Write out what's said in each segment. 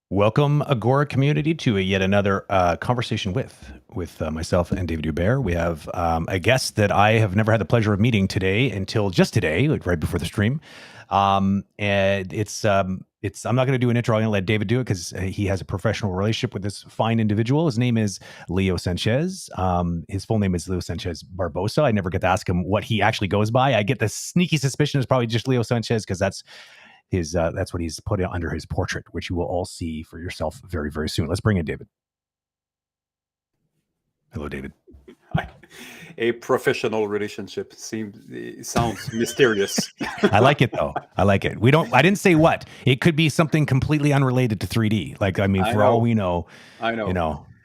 Welcome, Agora.Community, to yet another conversation with myself and David Hubert. We have a guest that I have never had the pleasure of meeting today until just today, like right before the stream. And it's I'm not going to do an intro. I'm going to let David do it because he has a professional relationship with this fine individual. His name is Leo Sanchez. His full name is Leo Sanchez Barbosa. I never get to ask him what he actually goes by. I get the sneaky suspicion it's probably just Leo Sanchez because that's what he's put under his portrait, which you will all see for yourself very, very soon. Let's bring in David. Hello, David. Hi. A professional relationship sounds mysterious. I like it though. I like it. I didn't say what. It could be something completely unrelated to 3D. Like, I mean, for all we know,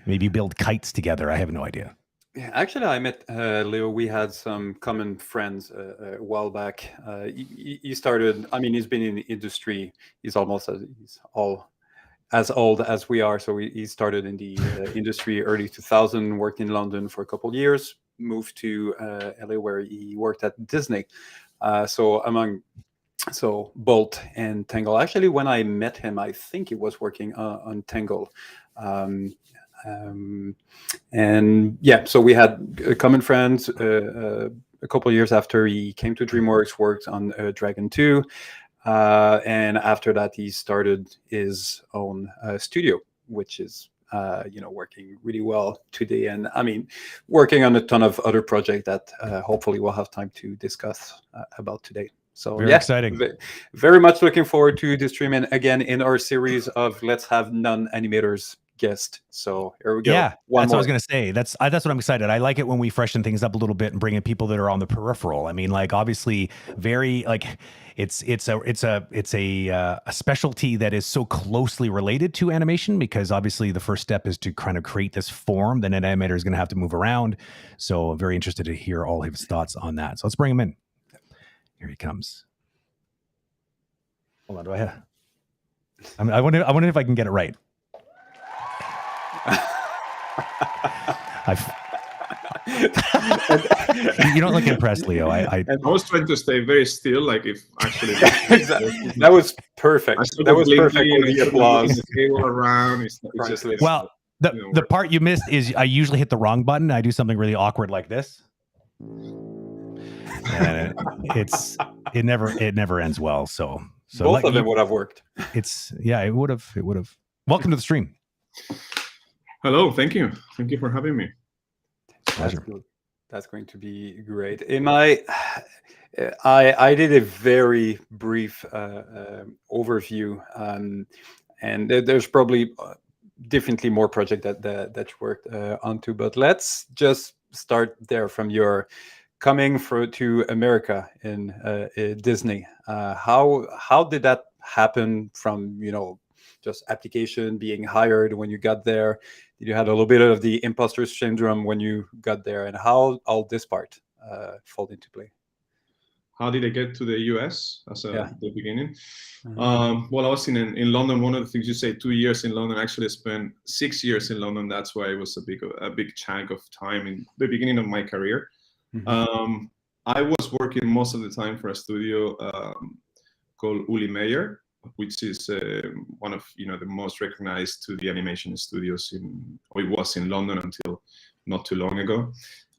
maybe build kites together. I have no idea. Yeah, actually, I met Leo. We had some common friends a while back. He started. I mean, he's been in the industry. He's as old as we are. So he started in the industry early 2000. Worked in London for a couple of years. Moved to LA where he worked at Disney. So Bolt and Tangled. Actually, when I met him, I think he was working on Tangled. And yeah, so we had common friends. A couple of years after he came to DreamWorks, worked on Dragon 2, and after that he started his own studio, which is working really well today. And I mean, working on a ton of other projects that hopefully we'll have time to discuss about today. So very exciting. Very much looking forward to this stream, and again in our series of Let's Have Non-Animators guest. So here we go. Yeah, that's what I was going to say. That's what I'm excited. I like it when we freshen things up a little bit and bring in people that are on the peripheral. I mean, like obviously, very like it's a specialty that is so closely related to animation because obviously the first step is to kind of create this form. Then an animator is going to have to move around. So I'm very interested to hear all his thoughts on that. So let's bring him in. Here he comes. Hold on, do I have? I wonder if I can get it right. You don't look impressed, Leo. I was trying to stay very still, like if actually exactly. That was perfect. That was perfect with the applause. The table around. It's just, well, the part you missed is I usually hit the wrong button. I do something really awkward like this, and it never ends well. So both of them would have worked. It would have. Welcome to the stream. Hello, thank you for having me. Pleasure. That's going to be great. In my, I did a very brief overview, and there's probably definitely more project that you worked onto. But let's just start there from your coming to America in Disney. How did that happen? From just application, being hired when you got there? Did you had a little bit of the imposter syndrome when you got there, and how all this part fall into play? How did I get to the US as the beginning? Mm-hmm. Well, I was in London. One of the things you say, 2 years in London. I actually spent 6 years in London. That's why it was a big chunk of time in the beginning of my career. Mm-hmm. I was working most of the time for a studio called Uli Meyer, which is one of the most recognized 2D animation studios it was in London until not too long ago.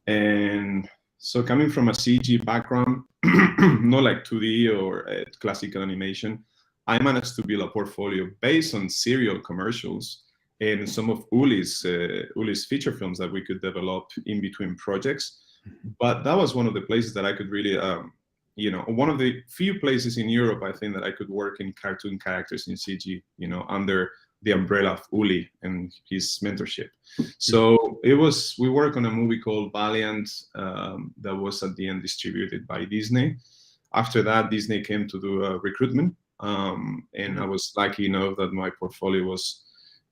And so coming from a CG background, not like 2D or classical animation, I managed to build a portfolio based on serial commercials and some of Uli's feature films that we could develop in between projects. But that was one of the places that I could really one of the few places in Europe, I think, that I could work in cartoon characters in CG, under the umbrella of Uli and his mentorship. So we worked on a movie called Valiant that was at the end distributed by Disney. After that, Disney came to do a recruitment, and I was lucky enough that my portfolio was,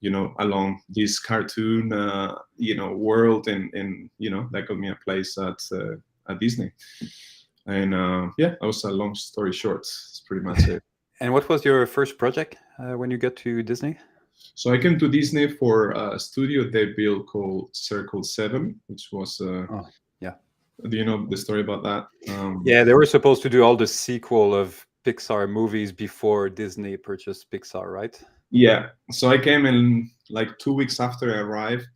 along this cartoon, world, and that got me a place at Disney. And that was a long story short. It's pretty much it. And what was your first project when you got to Disney? So I came to Disney for a studio they built called Circle 7, which was do you know the story about that? They were supposed to do all the sequel of Pixar movies before Disney purchased Pixar, right? Yeah. So I came in like 2 weeks after I arrived.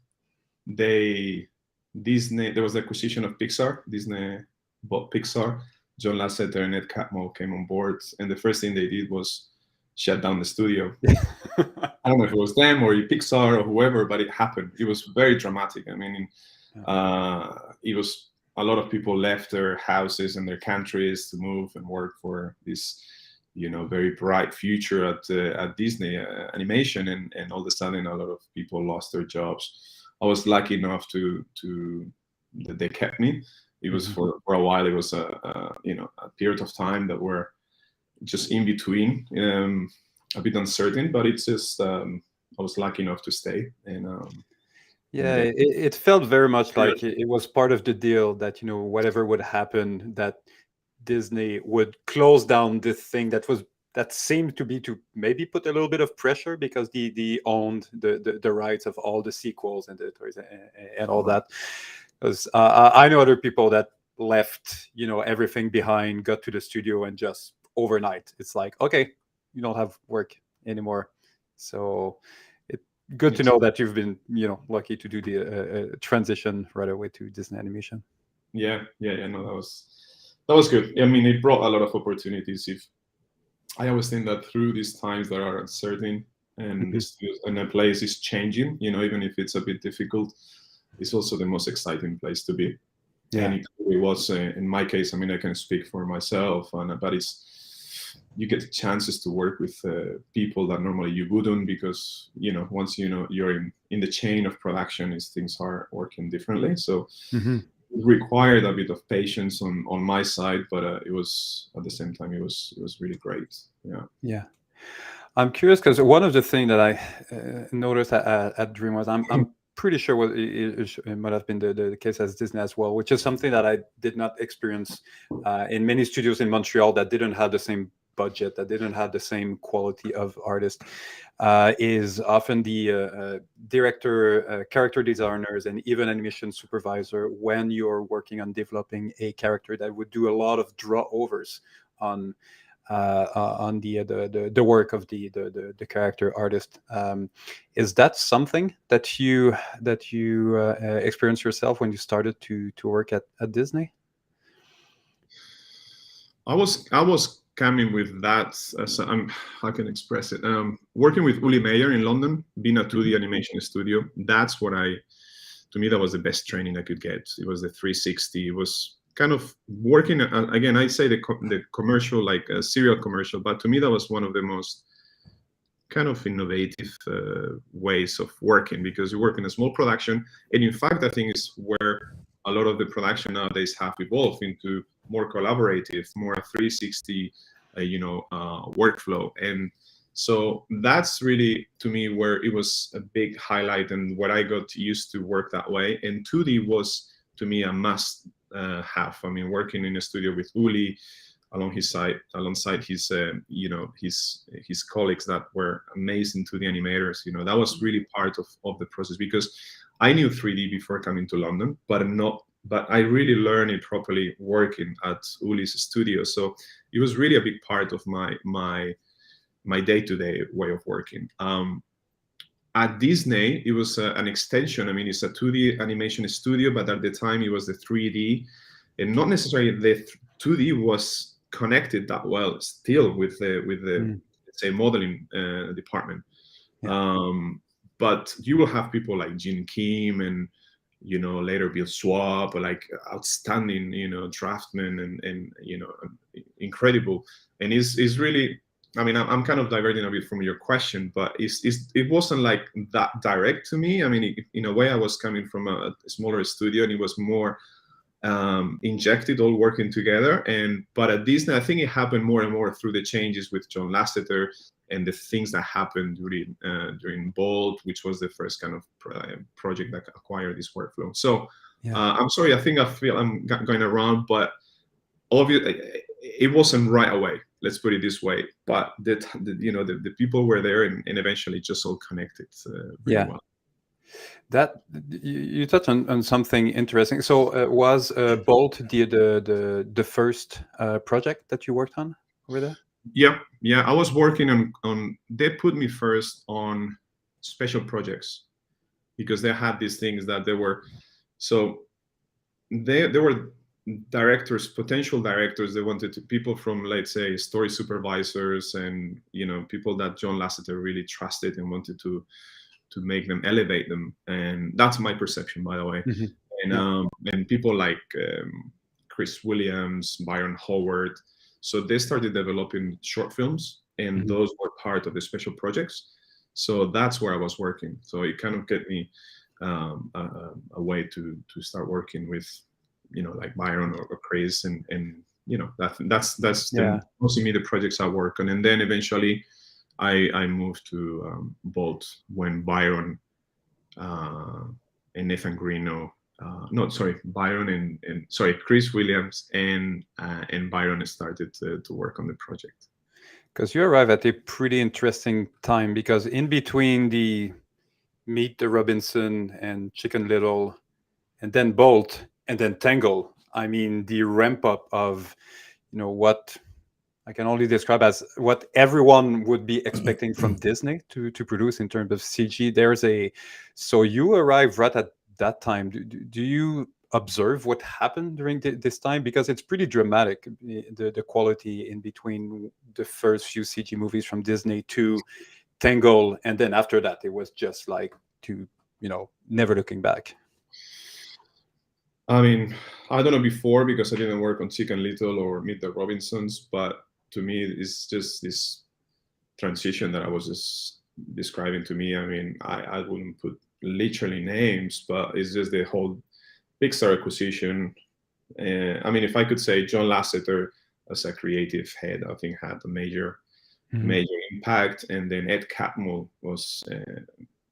There was the acquisition of Pixar. Disney bought Pixar. John Lasseter and Ed Catmull came on board, and the first thing they did was shut down the studio. I don't know if it was them or Pixar or whoever, but it happened. It was very dramatic. I mean, it was a lot of people left their houses and their countries to move and work for this, very bright future at Disney animation, and all of a sudden, a lot of people lost their jobs. I was lucky enough that they kept me. It was for a while. It was a period of time that were just in between, a bit uncertain, but it's just I was lucky enough to stay. And it felt very much like it was part of the deal that whatever would happen, that Disney would close down this thing that seemed to be to maybe put a little bit of pressure, because they owned the rights of all the sequels and the toys and all that. Because I know other people that left, everything behind, got to the studio, and just overnight, it's like, okay, you don't have work anymore. So it's good to know that you've been, lucky to do the transition right away to Disney Animation. No, that was good. I mean, it brought a lot of opportunities. I always think that through these times that are uncertain and a place is changing, even if it's a bit difficult, it's also the most exciting place to be. Yeah. And it was, in my case, I mean, I can speak for myself, but you get chances to work with people that normally you wouldn't, because, once you're in the chain of production, things are working differently. So it required a bit of patience on my side, but it was, at the same time, it was really great. I'm curious, because one of the things that I noticed at DreamWorks, I'm pretty sure it might have been the case as Disney as well, which is something that I did not experience in many studios in Montreal that didn't have the same budget, that didn't have the same quality of artist, is often the director, character designers, and even animation supervisor when you're working on developing a character that would do a lot of draw overs on the work of the character artist. Is that something that you experienced yourself when you started to work at Disney? I was coming with that as I can express it. Working with Uli Meyer in London, being a 2D animation studio, that's what to me that was the best training I could get. It was the 360. It was kind of working again. I say the commercial, like a serial commercial, but to me that was one of the most kind of innovative ways of working, because you work in a small production, and in fact I think is where a lot of the production nowadays have evolved into more collaborative, more 360 workflow. And so that's really, to me, where it was a big highlight and what I got used to work that way. And 2D was, to me, a must have. I mean, working in a studio with Uli alongside his his colleagues that were amazing 2D animators, that was really part of the process, because I knew 3D before coming to London, but I really learned it properly working at Uli's studio. So it was really a big part of my day-to-day way of working. At Disney, it was an extension. I mean, it's a 2D animation studio, but at the time it was the 3D, and not necessarily the 2D was connected that well still with the let's say modeling department. Yeah. But you will have people like Jin Kim and later Bill Swap, or like outstanding draftsmen and incredible. And it's really, I mean, I'm kind of diverting a bit from your question, but it wasn't like that direct to me. I mean, in a way, I was coming from a smaller studio, and it was more injected, all working together. But at Disney, I think it happened more and more through the changes with John Lasseter and the things that happened during Bolt, which was the first kind of project that acquired this workflow. So yeah. I'm sorry, I feel I'm going around, but obviously it wasn't right away. Let's put it this way. But the people were there, and eventually just all connected really well. That you touched on something interesting. So was Bolt the first project that you worked on over there? Yeah. I was working on. They put me first on special projects because they had these things that they were. So they were directors, potential directors. They wanted people from, let's say, story supervisors and people that John Lasseter really trusted and wanted to make them, elevate them. And that's my perception, by the way. Mm-hmm. And people like Chris Williams, Byron Howard. So they started developing short films, and mm-hmm. those were part of the special projects. So that's where I was working. So it kind of get me a way to start working with, like Byron or Chris, and that's mostly me the projects I work on. And then eventually I moved to Bolt when Byron and Nathan Greeno, Byron and Chris Williams and Byron started to work on the project. Because you arrive at a pretty interesting time, because in between the Meet the Robinson and Chicken Little, and then Bolt, and then Tangled, I mean, the ramp up of what I can only describe as what everyone would be expecting from Disney to produce in terms of CG. So you arrive right at that time. Do you observe what happened during this time? Because it's pretty dramatic, the quality in between the first few CG movies from Disney to Tangled, and then after that, it was just like never looking back. I mean, I don't know before, because I didn't work on Chicken Little or Meet the Robinsons, but to me, it's just this transition that I was just describing to me. I mean, I wouldn't put literally names, but it's just the whole Pixar acquisition. I mean, if I could say John Lasseter as a creative head, I think had a major impact. And then Ed Catmull was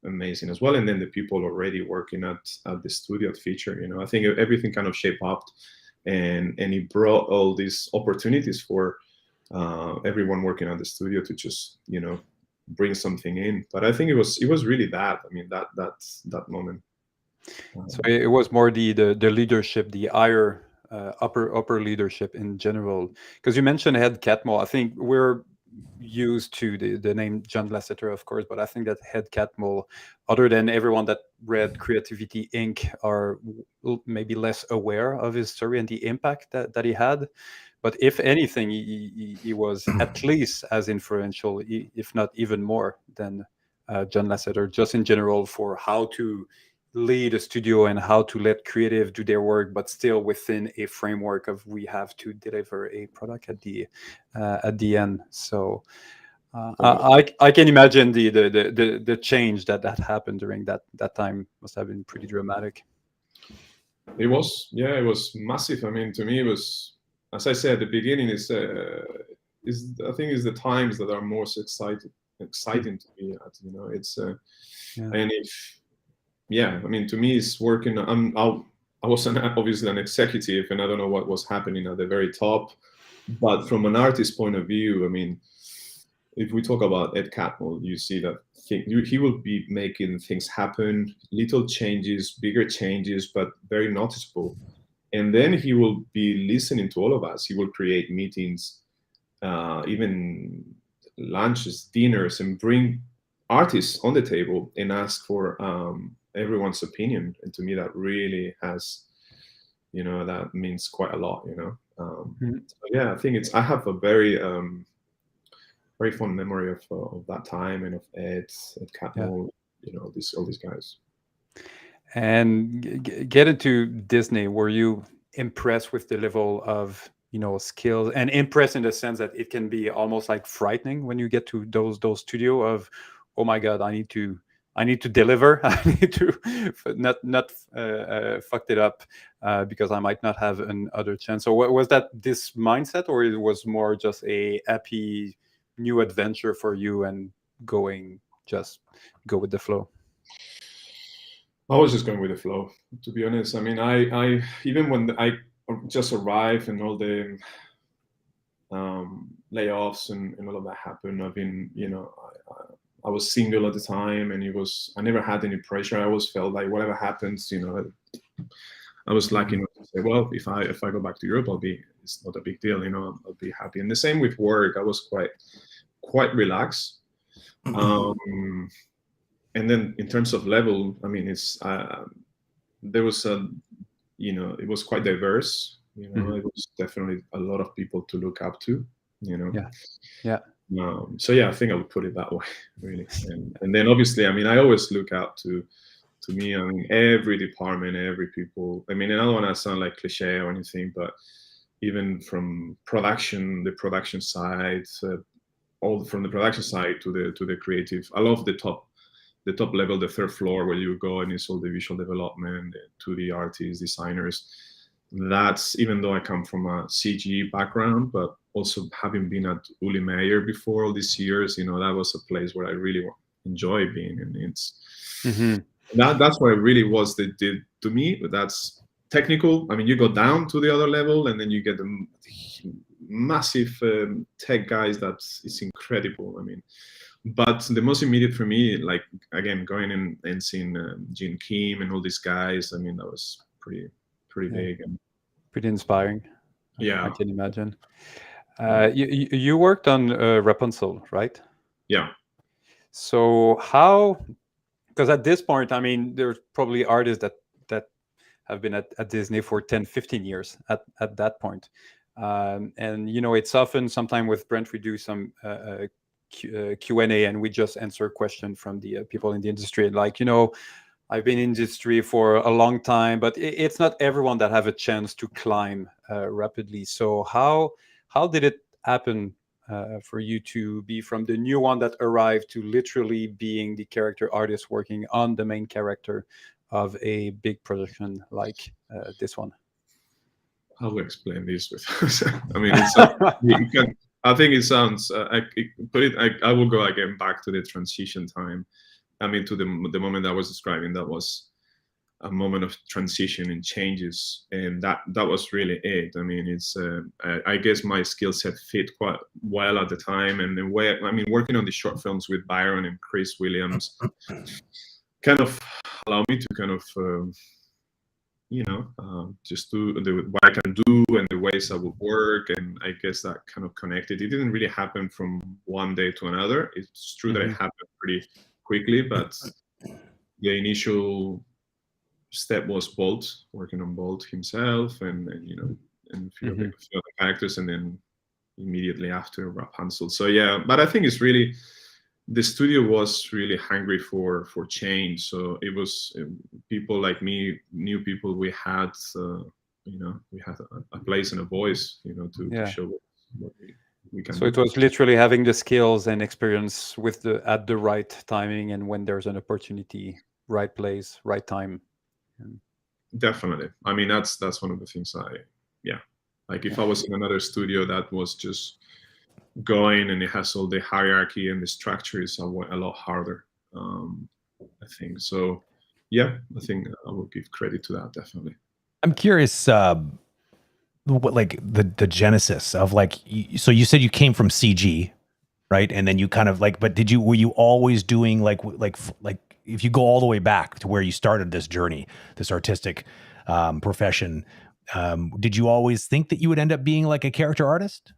amazing as well. And then the people already working at the studio at Feature, I think everything kind of shaped up, and it brought all these opportunities for everyone working at the studio to just bring something in. But I think it was really that. I mean, that moment. So it was more the leadership, the higher upper leadership in general. Because you mentioned Head Catmull. I think we're used to the name John Lasseter, of course, but I think that Head Catmull, other than everyone that read Creativity Inc., are maybe less aware of his story and the impact that he had. But if anything, he was at least as influential, if not even more, than John Lasseter, just in general, for how to lead a studio and how to let creative do their work, but still within a framework of we have to deliver a product at the end. So I can imagine the change that happened during that time must have been pretty dramatic. It was massive. I mean, to me, it was, as I said at the beginning, I think is the times that are most exciting to be at. It's and if. Yeah, I mean, to me, it's working. I was obviously an executive, and I don't know what was happening at the very top. But from an artist point of view, I mean, if we talk about Ed Catmull, you see that he will be making things happen, little changes, bigger changes, but very noticeable. And then he will be listening to all of us. He will create meetings, even lunches, dinners, and bring artists on the table and ask for everyone's opinion. And to me, that really has, that means quite a lot. So yeah, I think I have a very very fond memory of that time and of Ed Catmull, all these guys. And get into Disney. Were you impressed with the level of skills, and impressed in the sense that it can be almost like frightening when you get to those studio of, oh my God, I need to deliver. I need to not fucked it up because I might not have another chance. So was that this mindset, or it was more just a happy new adventure for you and just go with the flow? I was just going with the flow, to be honest. I mean, I even when I just arrived and all the layoffs and all of that happened, I've been, I was single at the time, and I never had any pressure. I always felt like whatever happens, I was lucky enough to say, well, if I go back to Europe, it's not a big deal, I'll be happy. And the same with work, I was quite relaxed. And then in terms of level, I mean, there was it was quite diverse. It was definitely a lot of people to look up to. Yeah. So yeah, I think I would put it that way, really. And then obviously, I mean, I always look out to me. I mean, every department, every people. I mean, and I don't want to sound like cliche or anything, but even from the production side, all from the production side to the creative. I love the top level, the third floor, where you go and it's all the visual development, to the artists, designers. That's, even though I come from a CG background, but also having been at Uli Meyer before all these years, that was a place where I really enjoy being. And it's that's what it really was. They did to me. That's technical. I mean, you go down to the other level, and then you get the massive tech guys. It's incredible. I mean, but the most immediate for me, like, again, going in and seeing Gene Kim and all these guys, I mean, that was pretty big and pretty inspiring. Yeah, I can imagine. You worked on Rapunzel, right? Yeah. So how? Because at this point, I mean, there's probably artists that have been at Disney for 10, 15 years at that point. And it's often, sometime with Brent, we do some Q&A, and we just answer a question from the people in the industry. Like, I've been in industry for a long time, but it's not everyone that have a chance to climb rapidly. So how did it happen for you to be from the new one that arrived to literally being the character artist working on the main character of a big production like this one? How to explain this with? I mean, I think it sounds. I will go again back to the transition time. I mean, to the moment I was describing, that was a moment of transition and changes, and that was really it. I mean, it's I guess my skill set fit quite well at the time, and the way, I mean, working on the short films with Byron and Chris Williams kind of allowed me to kind of just do what I can do and the ways I would work, and I guess that kind of connected. It didn't really happen from one day to another. It's true that it happened pretty quickly, but the initial step was Bolt, working on Bolt himself, and a few other characters, and then immediately after Rapunzel. So yeah, but I think it's really, the studio was really hungry for change. So it was people like me, new people. We had we had a place and a voice, to show what we can. So it was literally having the skills and experience at the right timing, and when there's an opportunity, right place, right time. Definitely. I mean, that's one of the things like if I was in another studio that was just going and it has all the hierarchy and the structure is a lot harder, I think. So yeah, I think I will give credit to that, definitely. I'm curious, what, like the genesis of, like, so you said you came from CG, right? And then you kind of like, but were you always doing like if you go all the way back to where you started this journey, this artistic profession, did you always think that you would end up being like a character artist?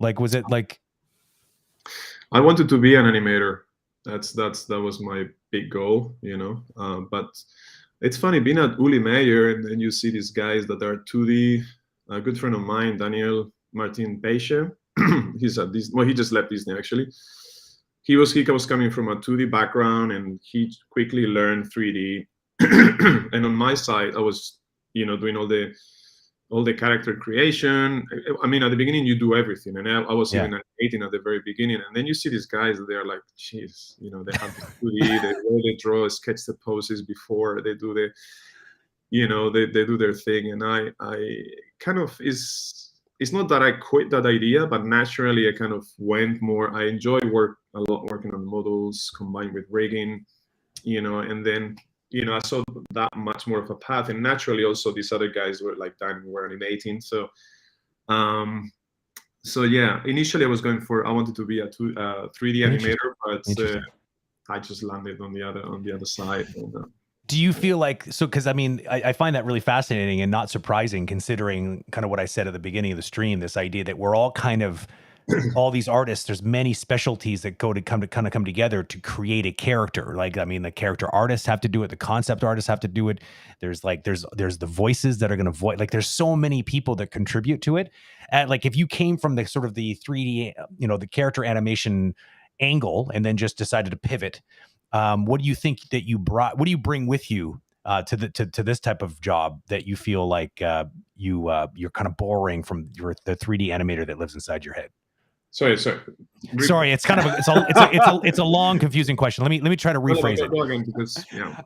Like, was it like? I wanted to be an animator. That was my big goal, but it's funny being at Uli Meyer, and then you see these guys that are 2D. A good friend of mine, Daniel Martin Peixe, he's at Disney. Well, he just left Disney actually. He was coming from a 2D background, and he quickly learned 3D. And on my side, I was, doing all the character creation. I mean, at the beginning, you do everything, and I was even animating at the very beginning. And then you see these guys, they're like, "Geez, they have the 2D, they draw, sketch the poses before they do they do their thing." And I kind of It's not that I quit that idea, but naturally I kind of went more. I enjoy a lot working on models combined with rigging, and then, I saw that much more of a path. And naturally also these other guys were like Dan were animating. So, yeah, initially I wanted to be a 3D animator, but I just landed on the other side. And, do you feel like, so, because I mean, I find that really fascinating and not surprising, considering kind of what I said at the beginning of the stream, this idea that we're all kind of, all these artists, there's many specialties that come together to create a character. Like, I mean, the character artists have to do it, the concept artists have to do it. There's the voices that are going to voice, like there's so many people that contribute to it. And like, if you came from the sort of the 3D, the character animation angle, and then just decided to pivot, what do you think that you brought? What do you bring with you to this type of job that you feel like you're kind of borrowing from the 3D animator that lives inside your head? Sorry. It's kind of it's a long, confusing question. Let me try to rephrase it.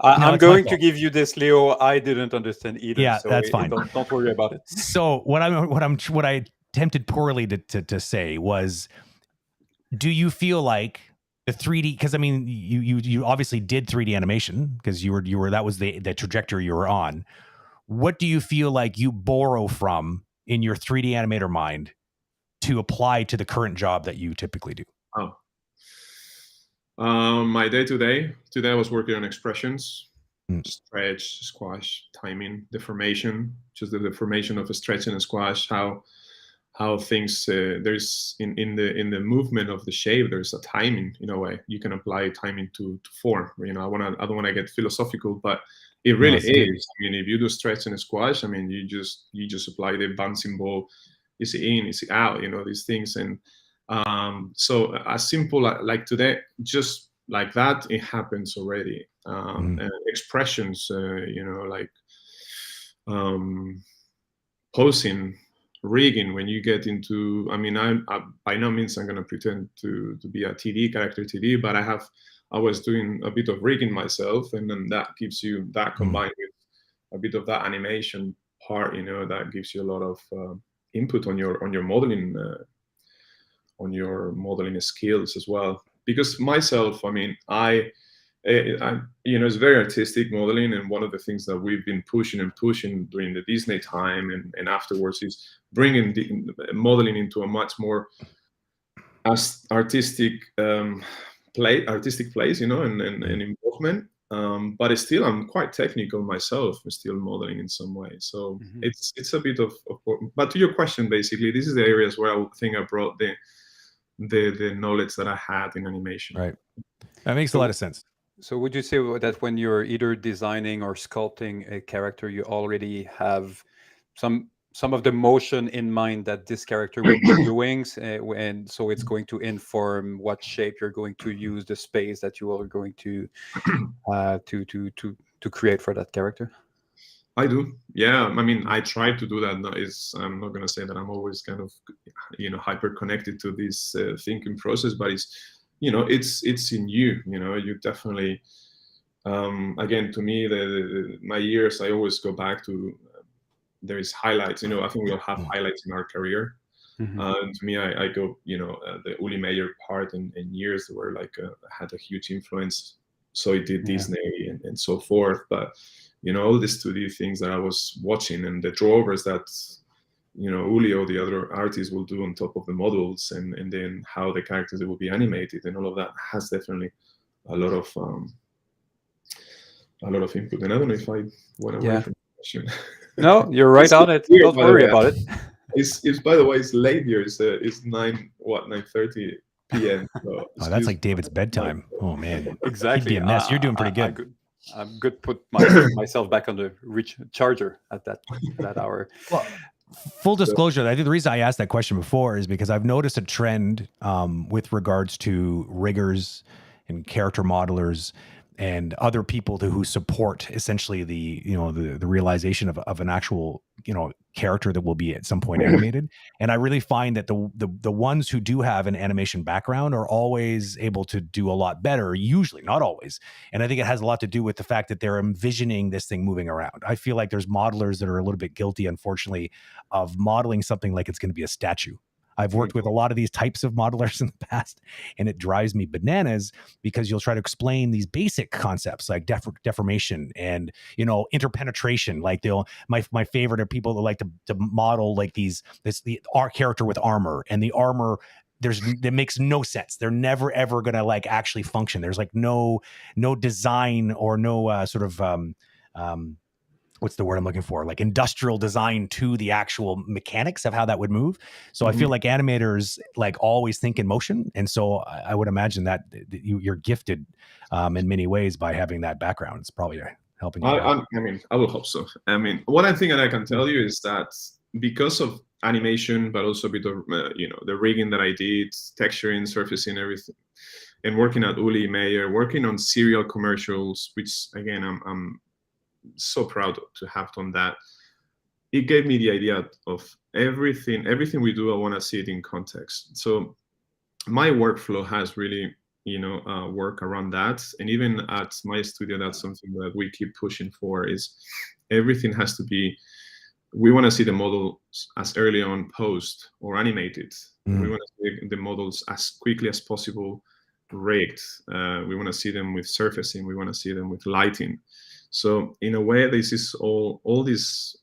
I'm going to give you this, Leo. I didn't understand either. Yeah, so that's fine. Don't worry about it. So what I attempted poorly to say was, do you feel like the 3D, because I mean, you obviously did 3D animation because you were that was the trajectory you were on. What do you feel like you borrow from in your 3D animator mind to apply to the current job that you typically do? My day-to-day today, I was working on expressions, stretch, squash, timing, deformation, just the deformation of a stretch and a squash, how things there's in the movement of the shape, there's a timing in a way. You can apply timing to form. I don't want to get philosophical, but it really is. I mean, if you do stretch and a squash, I mean, you just apply the bouncing ball. Is it in? Is it out? These things. And so as simple like today, just like that, it happens already. Expressions, like posing, rigging, when you get into, I mean, I by no means I'm going to pretend to be a character TD, but I was doing a bit of rigging myself, and then that gives you that combined with a bit of that animation part, that gives you a lot of input on your modeling skills as well. Because myself, I mean, It's very artistic modeling, and one of the things that we've been pushing during the Disney time and afterwards is bringing the modeling into a much more as artistic place, and involvement. But still, I'm quite technical myself. I'm still modeling in some way, so it's a bit of. But to your question, basically, this is the areas where I think I brought the knowledge that I had in animation. Right. That makes a lot of sense. So would you say that when you're either designing or sculpting a character, you already have some of the motion in mind that this character will be doing, and so it's going to inform what shape you're going to use, the space that you are going to create for that character? I do, yeah. I mean, I try to do that. I'm not going to say that I'm always kind of, hyper connected to this thinking process, but it's in you. You definitely. Again, to me, my years, I always go back to. There is highlights. I think we all have highlights in our career. And to me, I go, the Uli Meyer part and years were like had a huge influence. So it did Disney and so forth, but. All the studio things that I was watching and the drawovers that, Uli or the other artists will do on top of the models and then how the characters will be animated and all of that has definitely a lot of input. And I don't know if I went away from the question. No, you're right on it. Don't worry about it. It's by the way, it's late here. It's 9:30 p.m. So that's like David's bedtime. Oh man, exactly. He'd be a mess. You're doing pretty good. I'm good. Put myself back on the charger at that hour. Well, full disclosure, I think the reason I asked that question before is because I've noticed a trend with regards to riggers and character modelers and other people who support essentially the realization of an actual character that will be at some point animated. And I really find that the ones who do have an animation background are always able to do a lot better, usually, not always. And I think it has a lot to do with the fact that they're envisioning this thing moving around. I feel like there's modelers that are a little bit guilty, unfortunately, of modeling something like it's going to be a statue. I've worked with a lot of these types of modelers in the past, and it drives me bananas because you'll try to explain these basic concepts like deformation and interpenetration. Like my favorite are people that like to model like our character with armor, and the armor that makes no sense. They're never ever gonna like actually function. There's like no design or no sort of what's the word I'm looking for? Like industrial design to the actual mechanics of how that would move. So I feel like animators like always think in motion. And so I would imagine that you're gifted in many ways by having that background. It's probably helping you. I will hope so. I mean, one thing that I can tell you is that because of animation, but also a bit of, the rigging that I did, texturing, surfacing, everything, and working at Uli Meyer, working on serial commercials, which again, I'm so proud to have done that. It gave me the idea of everything we do. I want to see it in context. So my workflow has really, work around that. And even at my studio, that's something that we keep pushing for is everything has to be, we want to see the model as early on post or animated. We want to see the models as quickly as possible rigged. We want to see them with surfacing. We want to see them with lighting. So in a way, this is all this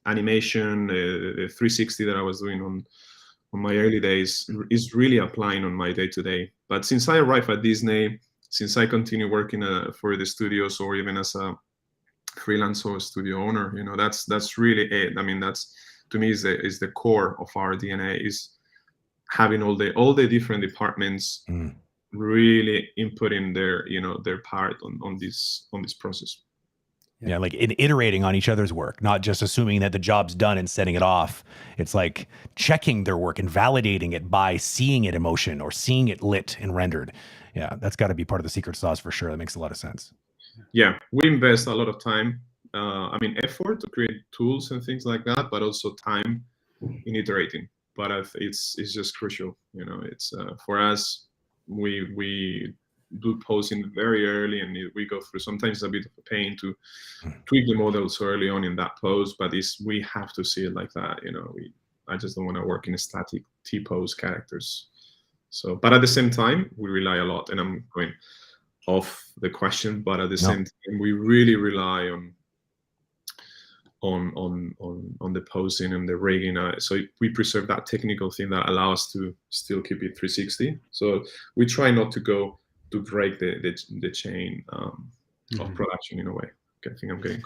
animation, the 360 that I was doing on my early days is really applying on my day-to-day. But since I arrived at Disney, since I continue working for the studios or even as a freelance or studio owner, that's really it. I mean, that's to me is the core of our DNA, is having all the different departments really inputting their part on this process. Yeah, like iterating on each other's work, not just assuming that the job's done and setting it off. It's like checking their work and validating it by seeing it in motion or seeing it lit and rendered. Yeah, that's got to be part of the secret sauce for sure. That makes a lot of sense. Yeah, we invest a lot of time, effort to create tools and things like that, but also time in iterating. But it's just crucial. It's for us. We do posing very early, and we go through sometimes a bit of a pain to tweak the model so early on in that pose. But we have to see it like that. I just don't want to work in static T-pose characters. So, but at the same time, we rely a lot, and I'm going off the question, but at the same time, we really rely on the posing and the rigging. So we preserve that technical thing that allows us to still keep it 360. So we try not to go to break the chain of production in a way. I think I'm getting.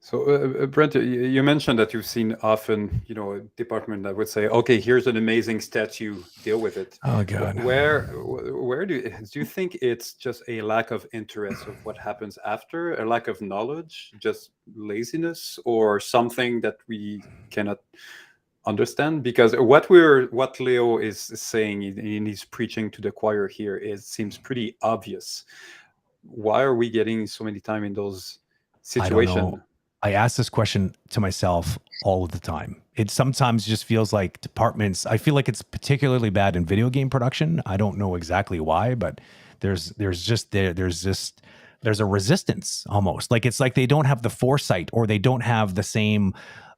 So, Brent, you mentioned that you've seen often, a department that would say, "Okay, here's an amazing statue, deal with it." Oh God. Where do you think it's just a lack of interest of what happens after, a lack of knowledge, just laziness, or something that we cannot understand? Because what Leo is saying, and he's preaching to the choir here, seems pretty obvious. Why are we getting so many time in those situations? I ask this question to myself all of the time. It sometimes just feels like departments, I feel like it's particularly bad in video game production. I don't know exactly why, but there's a resistance almost. Like it's like they don't have the foresight, or they don't have the same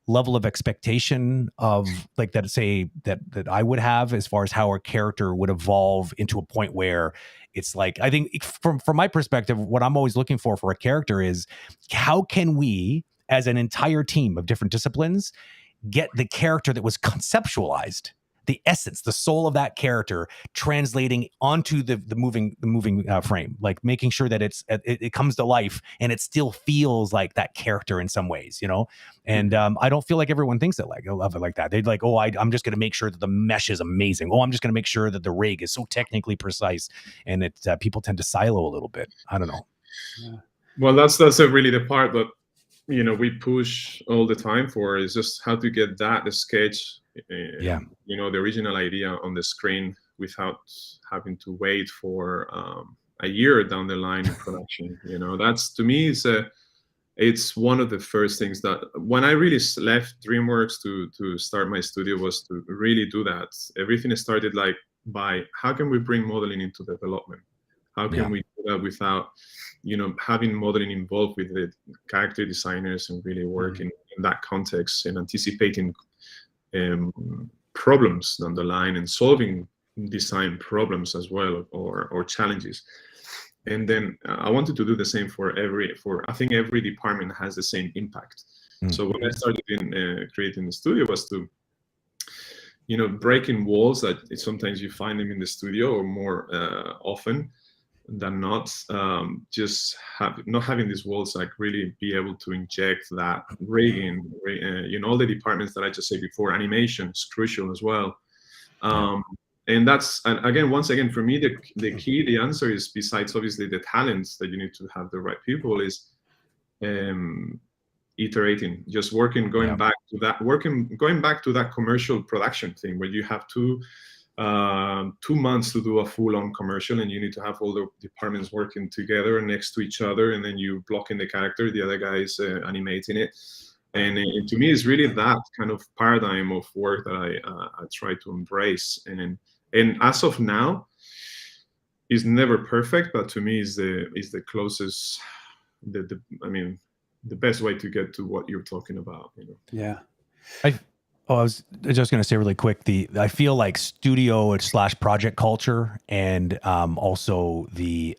level of expectation of like that I would have as far as how a character would evolve into a point where it's like, I think from my perspective, what I'm always looking for a character is how can we, as an entire team of different disciplines, get the character that was conceptualized, the essence, the soul of that character, translating onto the moving frame, like making sure that it comes to life and it still feels like that character in some ways, And I don't feel like everyone thinks of it like that. They'd like, oh, I'm just going to make sure that the mesh is amazing. Oh, I'm just going to make sure that the rig is so technically precise, and people tend to silo a little bit. I don't know. Yeah. Well, that's really the part that we push all the time for, is just how to get that sketch, the original idea on the screen without having to wait for a year down the line in production. That's, to me, it's one of the first things that when I really left DreamWorks to start my studio was to really do that. Everything started by how can we bring modeling into development? How can we do that without having modeling involved with the character designers and really working in that context and anticipating problems down the line and solving design problems as well, or challenges. And then I wanted to do the same I think every department has the same impact. So when I started in creating the studio was to breaking walls that sometimes you find them in the studio, or more often than not, not having these walls, really be able to inject that rigging, all the departments that I just said before. Animation is crucial as well. And that's, and again, once again, for me, the key, the answer is, besides obviously the talents that you need to have the right people, is iterating, just going back to that commercial production thing, where you have 2 months to do a full-on commercial, and you need to have all the departments working together next to each other, and then you blocking the character, the other guy is animating it. And to me, it's really that kind of paradigm of work that I try to embrace. And as of now, it's never perfect, but to me is the closest, the best way to get to what you're talking about. Yeah. I was just going to say really quick, I feel like studio / project culture, and also the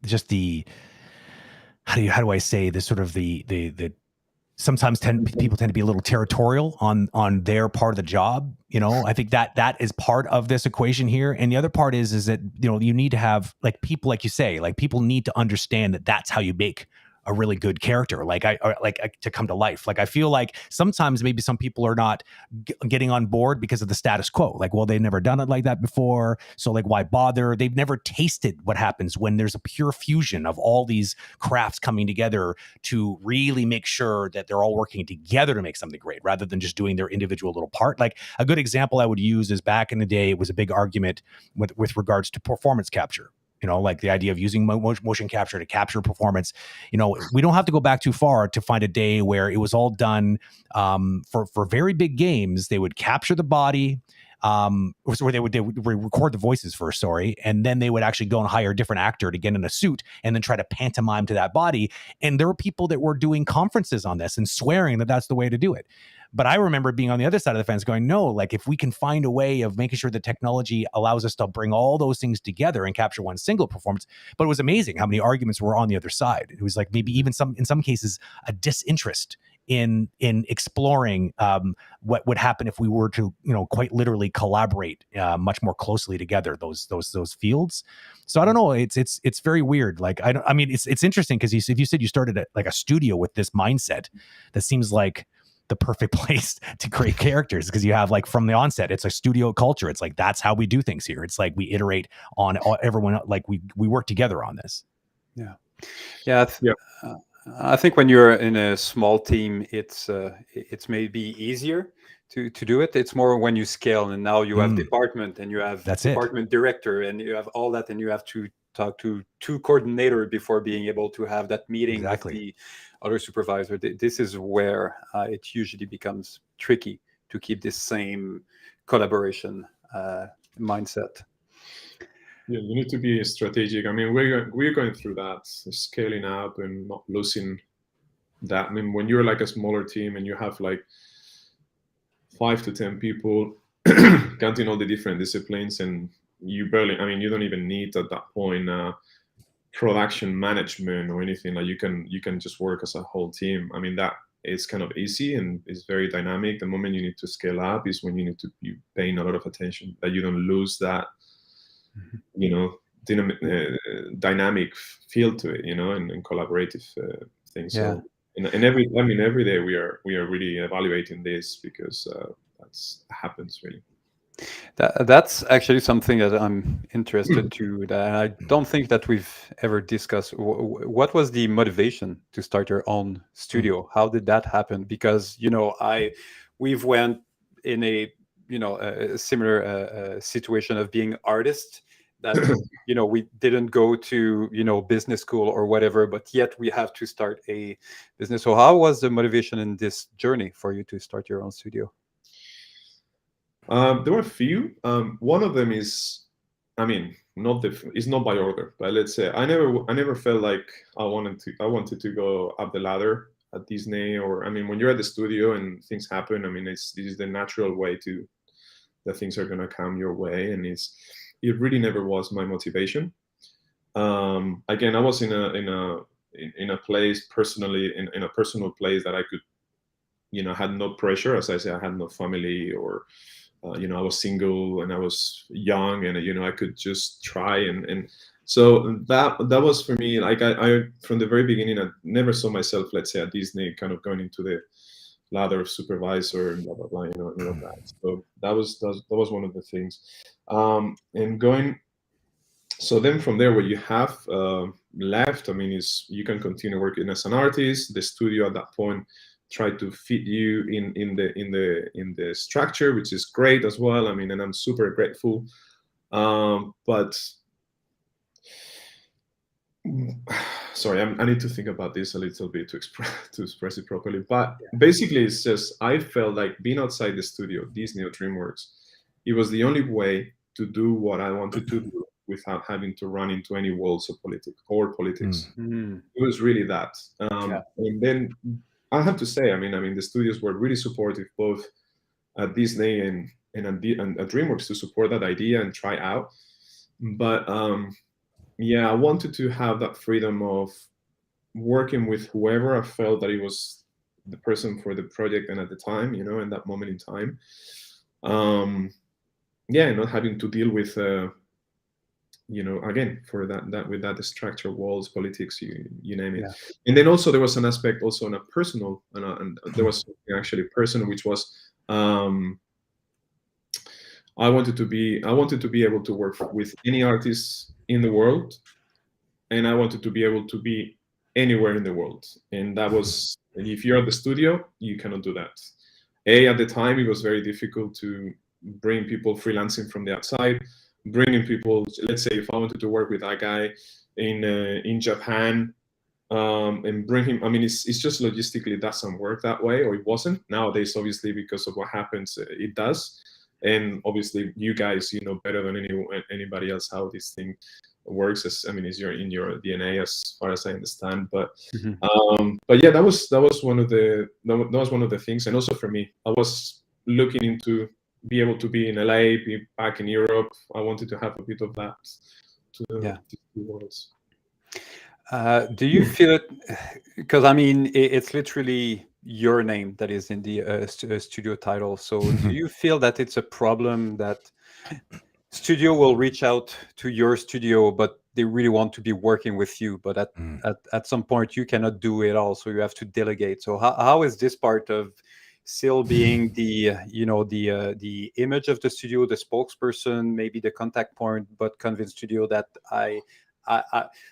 just the how do I say this, sort of the sometimes people tend to be a little territorial on their part of the job. I think that is part of this equation here. And the other part is that, you need to have people, like you say, people need to understand that that's how you make a really good character, to come to life. I feel like sometimes maybe some people are not getting on board because of the status quo. Well, they've never done it like that before, so why bother? They've never tasted what happens when there's a pure fusion of all these crafts coming together to really make sure that they're all working together to make something great, rather than just doing their individual little part. A good example I would use is, back in the day, it was a big argument with regards to performance capture. The idea of using motion capture to capture performance. We don't have to go back too far to find a day where it was all done for very big games. They would capture the body, where they would record the voices for a story, and then they would actually go and hire a different actor to get in a suit and then try to pantomime to that body. And there were people that were doing conferences on this and swearing that that's the way to do it. But I remember being on the other side of the fence going, no, like if we can find a way of making sure the technology allows us to bring all those things together and capture one single performance. But it was amazing how many arguments were on the other side. It was like maybe even in some cases, a disinterest in exploring what would happen if we were to, quite literally collaborate much more closely together, those fields. So I don't know. It's very weird. Like, it's interesting because if you said you started like a studio with this mindset, that seems like the perfect place to create characters, because you have, like, from the onset, it's a studio culture. It's like, that's how we do things here. It's like we iterate on everyone, like we work together on this. Yeah. I think when you're in a small team, it's maybe easier to do it. It's more when you scale, and now you have department, and you have department director, and you have all that, and you have to talk to two coordinators before being able to have that meeting with the other supervisor. This is where it usually becomes tricky to keep this same collaboration mindset. Yeah, you need to be strategic. I mean, we're going through that, scaling up and not losing that. I mean, when you're like a smaller team and you have like 5 to 10 people counting all the different disciplines, and you don't even need at that point production management or anything. Like you can just work as a whole team. I mean, that is kind of easy and it's very dynamic. The moment you need to scale up is when you need to be paying a lot of attention, that you don't lose that dynamic feel to it, and collaborative things. So, and every day we are really evaluating this, because that happens really. That's actually something that I'm interested to. That I don't think that we've ever discussed. What was the motivation to start your own studio? How did that happen? Because we've went in a similar situation of being artists. That we didn't go to business school or whatever, but yet we have to start a business. So how was the motivation in this journey for you to start your own studio? There were a few. One of them is, it's not by order, but let's say I never felt like I wanted to go up the ladder at Disney, or when you're at the studio and things happen, this is the natural way that things are gonna come your way, and it really never was my motivation. Again, I was in a place personally, in a personal place that I could, had no pressure. As I say, I had no family, or I was single and I was young, and I could just try, and so that was for me. Like I from the very beginning, I never saw myself, let's say, at Disney kind of going into the ladder of supervisor and blah blah blah, that. So that was one of the things. And going, so then from there, what you have left, is you can continue working as an artist. The studio at that point try to fit you in the structure, which is great as well. And I'm super grateful. But sorry, I need to think about this a little bit to express it properly. But basically, it's just I felt like being outside the studio, Disney or DreamWorks, it was the only way to do what I wanted to do without having to run into any walls of politics. It was really that. And then I have to say, the studios were really supportive, both at Disney and at DreamWorks, to support that idea and try out. But I wanted to have that freedom of working with whoever I felt that it was the person for the project, and at the time, in that moment in time, not having to deal with, again, for that with that structure, walls, politics, you name it. And then also there was an aspect also on a personal, and there was something actually personal, which was I wanted to be able to work with any artist in the world, and I wanted to be able to be anywhere in the world. And that was, if you're at the studio, you cannot do that. At the time, it was very difficult to bring people freelancing from the outside, bringing people, let's say, if I wanted to work with that guy in Japan, and bring him, it's just logistically, it doesn't work that way, or it wasn't. Nowadays, obviously, because of what happens, it does. And obviously, you guys, you know better than anybody else how this thing works. I mean, it's in your DNA as far as I understand. But yeah, that was one of the things. And also for me, I was looking into be able to be in LA, be back in Europe. I wanted to have a bit of that to the worlds. Do you feel it? Because I mean, it's literally your name that is in the studio title. So do you feel that it's a problem that studio will reach out to your studio, but they really want to be working with you, but at some point you cannot do it all, so you have to delegate. So how is this part of still being the the image of the studio, the spokesperson, maybe the contact point, but convince studio that I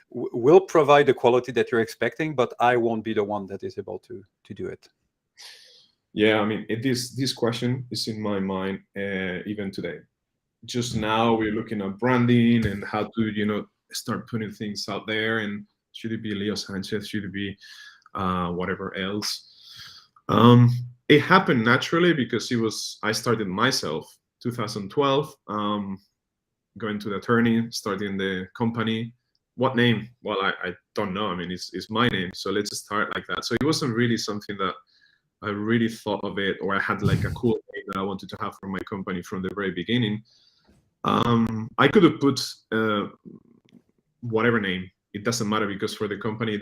will provide the quality that you're expecting, but I won't be the one that is able to do it? Yeah, I mean, this question is in my mind even today. Just now we're looking at branding and how to start putting things out there, and should it be Leo Sanchez, should it be whatever else. It happened naturally because I started myself 2012, going to the attorney, starting the company. What name? Well, I don't know. I mean, it's my name, so let's start like that. So it wasn't really something that I really thought of it, or I had like a cool name that I wanted to have for my company from the very beginning. I could have put whatever name. It doesn't matter, because for the company,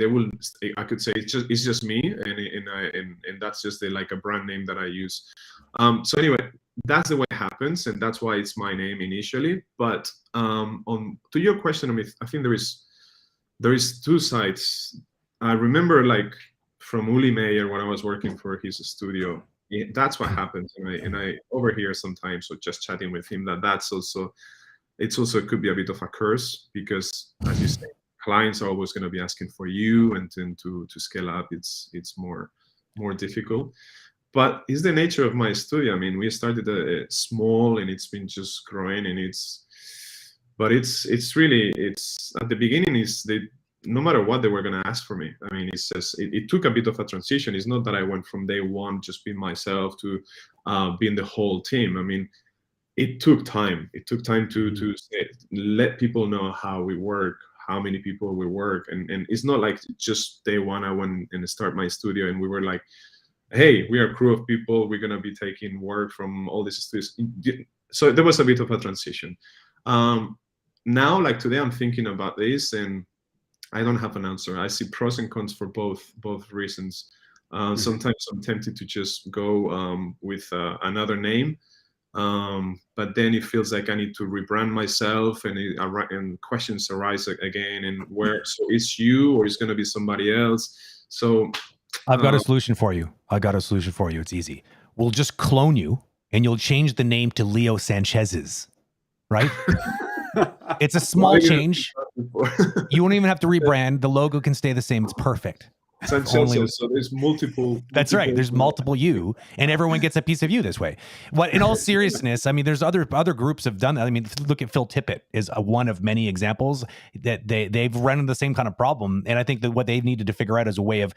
I could say it's just me, and that's just like a brand name that I use. So anyway, that's the way it happens, and that's why it's my name initially. But to your question, I mean, I think there is two sides. I remember like from Uli Meyer when I was working for his studio. That's what happens, and I overhear sometimes, or just chatting with him, it could be a bit of a curse, because as you say, clients are always going to be asking for you, and then to scale up, it's more difficult. But it's the nature of my studio. I mean, we started small, and it's been just growing, and it's really at the beginning no matter what they were going to ask for me. I mean, it's just it took a bit of a transition. It's not that I went from day one just being myself to being the whole team. I mean, it took time. It took time to let people know how we work, how many people we work, and it's not like just day one I went and start my studio and we were like, hey, we are a crew of people, we're gonna be taking work from all these studios. So there was a bit of a transition. Now, like today, I'm thinking about this and I don't have an answer. I see pros and cons for both reasons. Sometimes I'm tempted to just go with another name. But then it feels like I need to rebrand myself, and questions arise again. And so it's you, or it's going to be somebody else. So I've got a solution for you. It's easy. We'll just clone you, and you'll change the name to Leo Sanchez's. Right? It's a small change. You won't even have to rebrand. The logo can stay the same. It's perfect. So there's multiple. That's right. There's multiple you, and everyone gets a piece of you this way. What, in all seriousness, I mean, there's other groups have done that. I mean, look at Phil Tippett is one of many examples that they've run into the same kind of problem. And I think that what they needed to figure out is a way of,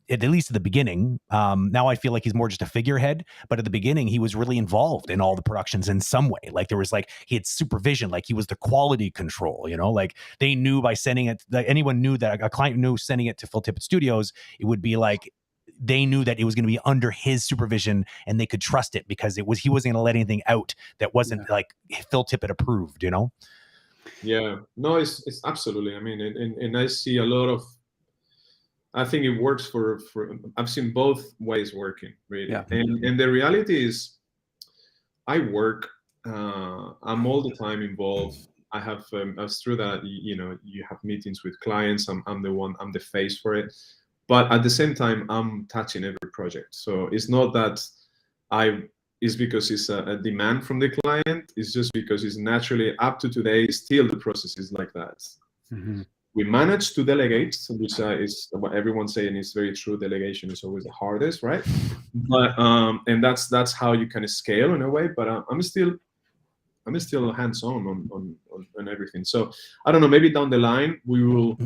at least at the beginning, now I feel like he's more just a figurehead, but at the beginning he was really involved in all the productions in some way. Like there was he had supervision, like he was the quality control, like they knew by sending it, anyone knew that a client knew sending it to Phil Tippett Studios, it would be like, they knew that it was going to be under his supervision and they could trust it because he wasn't going to let anything out that wasn't like Phil Tippett approved, Yeah, no, it's absolutely. I mean, and I see a lot of, I think it works for I've seen both ways working, really. Yeah. And the reality is I work, I'm all the time involved. I have, through that, you have meetings with clients. I'm the face for it. But at the same time, I'm touching every project. So it's not that it's because it's a demand from the client. It's just because it's naturally up to today, still the process is like that. Mm-hmm. We managed to delegate, which is what everyone's saying is very true. Delegation is always the hardest, right? But and that's how you kind of scale in a way. But I'm still hands-on on everything. So I don't know. Maybe down the line we will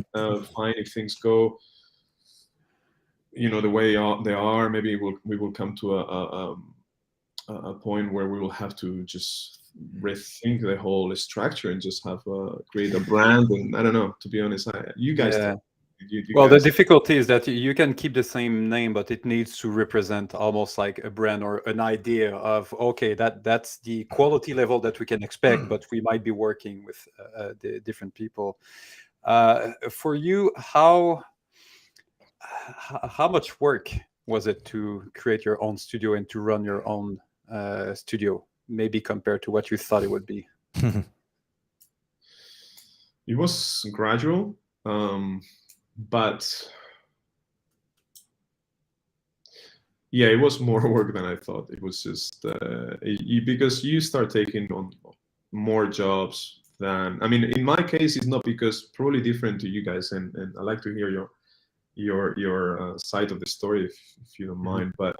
find, if things go, the way they are. Maybe we will come to a point where we will have to just rethink the whole structure and just have create a brand. And I don't know, to be honest, you guys Yeah. tell you Well, the guys. difficulty is that you can keep the same name, but it needs to represent almost like a brand or an idea of, okay, that's the quality level that we can expect, but we might be working with the different people. For you, how much work was it to create your own studio and to run your own studio, maybe compared to what you thought it would be? It was gradual, but yeah, it was more work than I thought. It was just because you start taking on more jobs than, I mean, in my case, it's not, because probably different to you guys, and I like to hear your side of the story, if you don't mind. But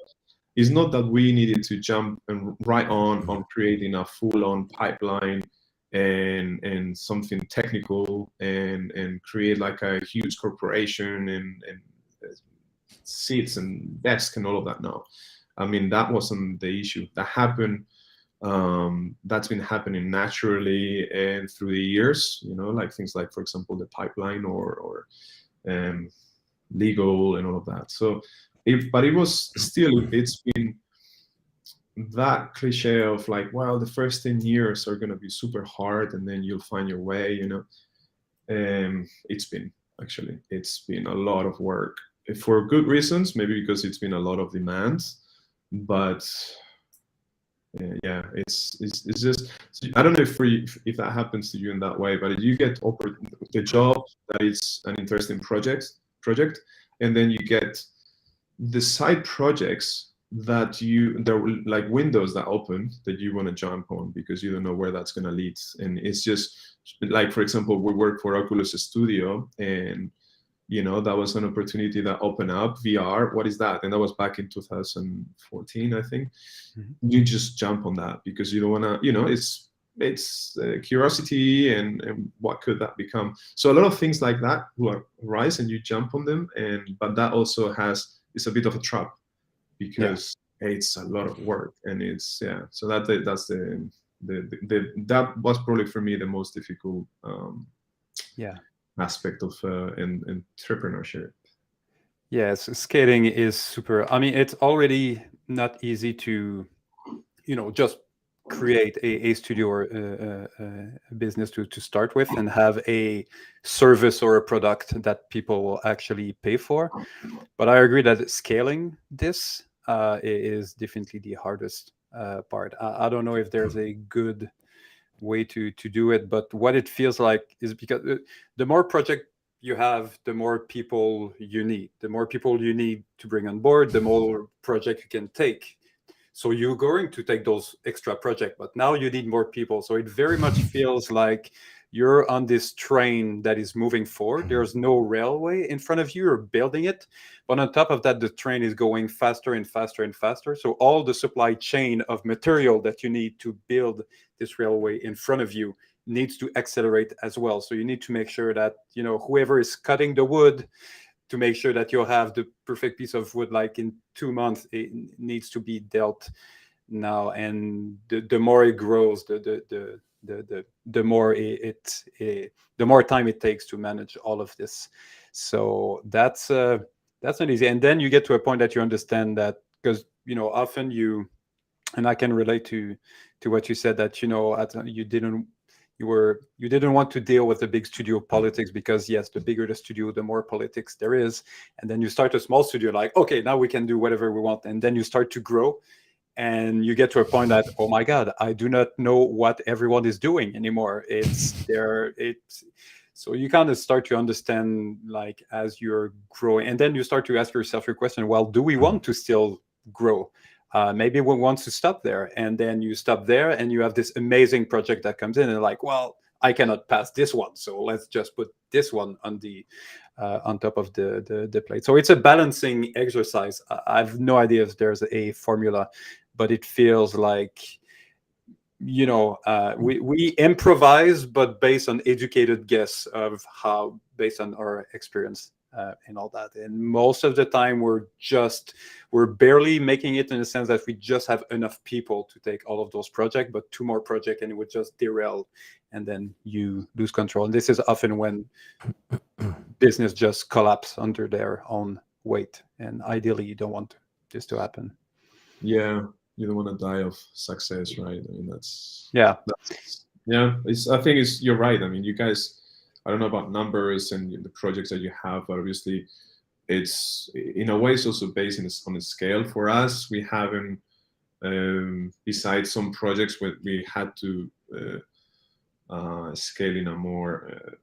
it's not that we needed to jump and right on creating a full-on pipeline and something technical and create like a huge corporation and seats and desk and all of that. No, I mean, that wasn't the issue. That happened. That's been happening naturally and through the years. Like things like, for example, the pipeline or legal and all of that. So, but it was still. It's been that cliche of like, well, the first 10 years are going to be super hard and then you'll find your way. It's been a lot of work for good reasons, maybe because it's been a lot of demands, but yeah, it's just, I don't know if that happens to you in that way, but you get offered the job that is an interesting project, and then you get the side projects that there like windows that open that you want to jump on because you don't know where that's going to lead. And it's just like, for example, we work for Oculus Studio, and that was an opportunity that opened up. VR, what is that? And that was back in 2014, I think. You just jump on that because you don't want to, it's curiosity and what could that become. So a lot of things like that will arise and you jump on them, but that also it's a bit of a trap because it's a lot of work, and it's so that was probably for me the most difficult aspect of entrepreneurship. Yes, skating is super. I mean, it's already not easy to just create a studio or a business to start with and have a service or a product that people will actually pay for. But I agree that scaling this is definitely the hardest part. I don't know if there's a good way to do it, but what it feels like is because the more project you have, the more people you need. The more people you need to bring on board, the more project you can take. So you're going to take those extra projects, but now you need more people. So it very much feels like you're on this train that is moving forward. There's no railway in front of you. You're building it. But on top of that, the train is going faster and faster and faster. So all the supply chain of material that you need to build this railway in front of you needs to accelerate as well. So you need to make sure that, whoever is cutting the wood, to make sure that you'll have the perfect piece of wood, like in 2 months, it needs to be dealt now. And the more it grows, the more the more time it takes to manage all of this. So that's not easy. And then you get to a point that you understand that, because often and I can relate to what you said, that you didn't want to deal with the big studio politics, because yes, the bigger the studio, the more politics there is. And then you start a small studio, like, okay, now we can do whatever we want. And then you start to grow, and you get to a point that, oh my God, I do not know what everyone is doing anymore. So you kind of start to understand, like, as you're growing, and then you start to ask yourself your question, well, do we want to still grow? Maybe we want to stop there. And then you stop there and you have this amazing project that comes in, and like, well, I cannot pass this one, so let's just put this one on top of the plate. So it's a balancing exercise. I have no idea if there's a formula, but it feels like, we improvise, but based on educated guess of how, based on our experience. and all that. And most of the time we're barely making it, in the sense that we just have enough people to take all of those projects, but 2 more projects and it would just derail, and then you lose control. And this is often when business just collapse under their own weight. And ideally you don't want this to happen. Yeah, you don't want to die of success, right? I mean, that's yeah. I think you're right. I mean, you guys, I don't know about numbers and the projects that you have, but obviously it's in a way it's also based on a scale. For us, we haven't, besides some projects where we had to scale in a more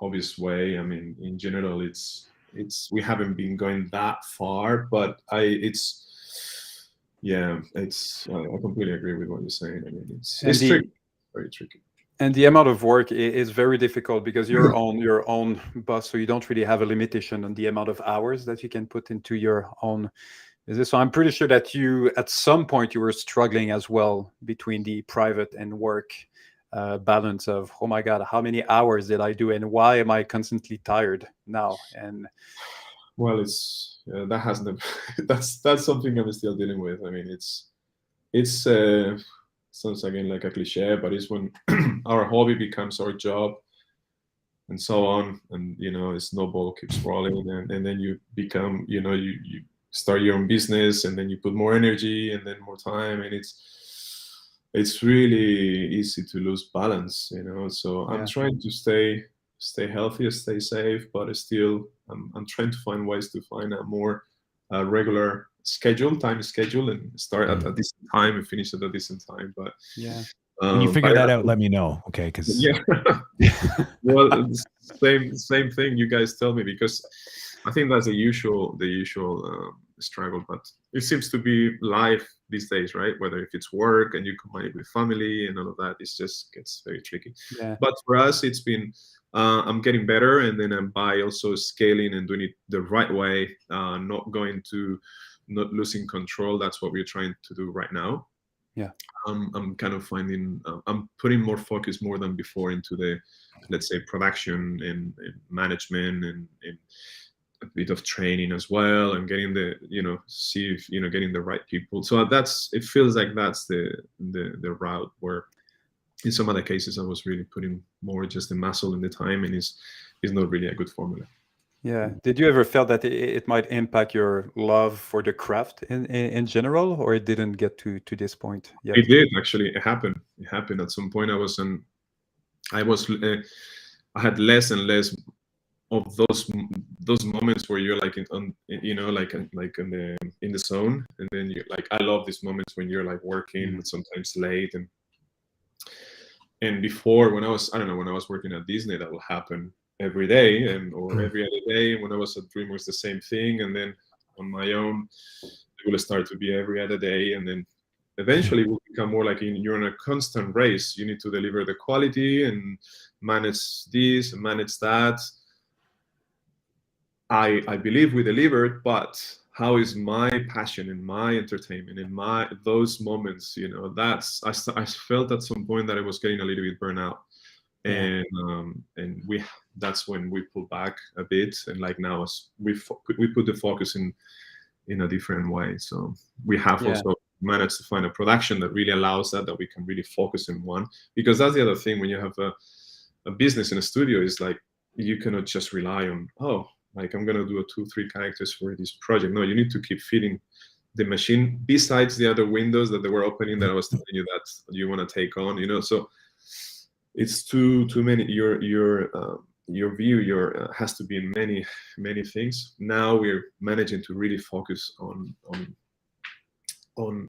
obvious way. I mean, in general, we haven't been going that far, but I completely agree with what you're saying. I mean, it's tricky, very tricky. And the amount of work is very difficult, because you're on your own boss, so you don't really have a limitation on the amount of hours that you can put into your own business. So I'm pretty sure that at some point you were struggling as well between the private and work balance of, oh my God, how many hours did I do, and why am I constantly tired now? And well, that's something I'm still dealing with. I mean, it's sounds again like a cliche, but it's when our hobby becomes our job, and so on, and the snowball keeps rolling, and then you become, you start your own business, and then you put more energy and then more time, and it's really easy to lose balance, So I'm trying to stay healthy, stay safe, but still I'm trying to find ways to find a more regular time schedule, and start at a decent time and finish at a decent time. But when you figure that out, let me know, okay? Because well, same thing you guys tell me, because I think that's the usual struggle. But it seems to be life these days, right? Whether if it's work and you combine it with family and all of that, it just gets very tricky. But for us, it's been I'm getting better, and then by also scaling and doing it the right way, not losing control. That's what we're trying to do right now. I'm kind of finding I'm putting more focus more than before into the, let's say, production and management and a bit of training as well, and getting getting the right people. So it feels like that's the route where in some other cases I was really putting more just the muscle and the time, and it's not really a good formula. Yeah. Did you ever feel that it might impact your love for the craft in general, or it didn't get to this point yet? It did, actually. It happened. At some point. I had less and less of those moments where you're like in the zone, and then you like, I love these moments when you're like working sometimes late, and before, when I was working at Disney, that will happen every day or every other day. When I was at DreamWorks, the same thing, and then on my own it will start to be every other day, and then eventually it will become more like you're in a constant race. You need to deliver the quality and manage this and manage that. I believe we delivered, but how is my passion and my entertainment and those moments? I felt at some point that I was getting a little bit burnout, and that's when we pull back a bit, and like now we put the focus in a different way. So we have also managed to find a production that really allows that we can really focus in one, because that's the other thing when you have a business in a studio, is like you cannot just rely on, like I'm gonna do 2-3 characters for this project. No, you need to keep feeding the machine, besides the other windows that they were opening that I was telling you that you want to take on, so it's too many. Your view has to be in many things. Now we're managing to really focus on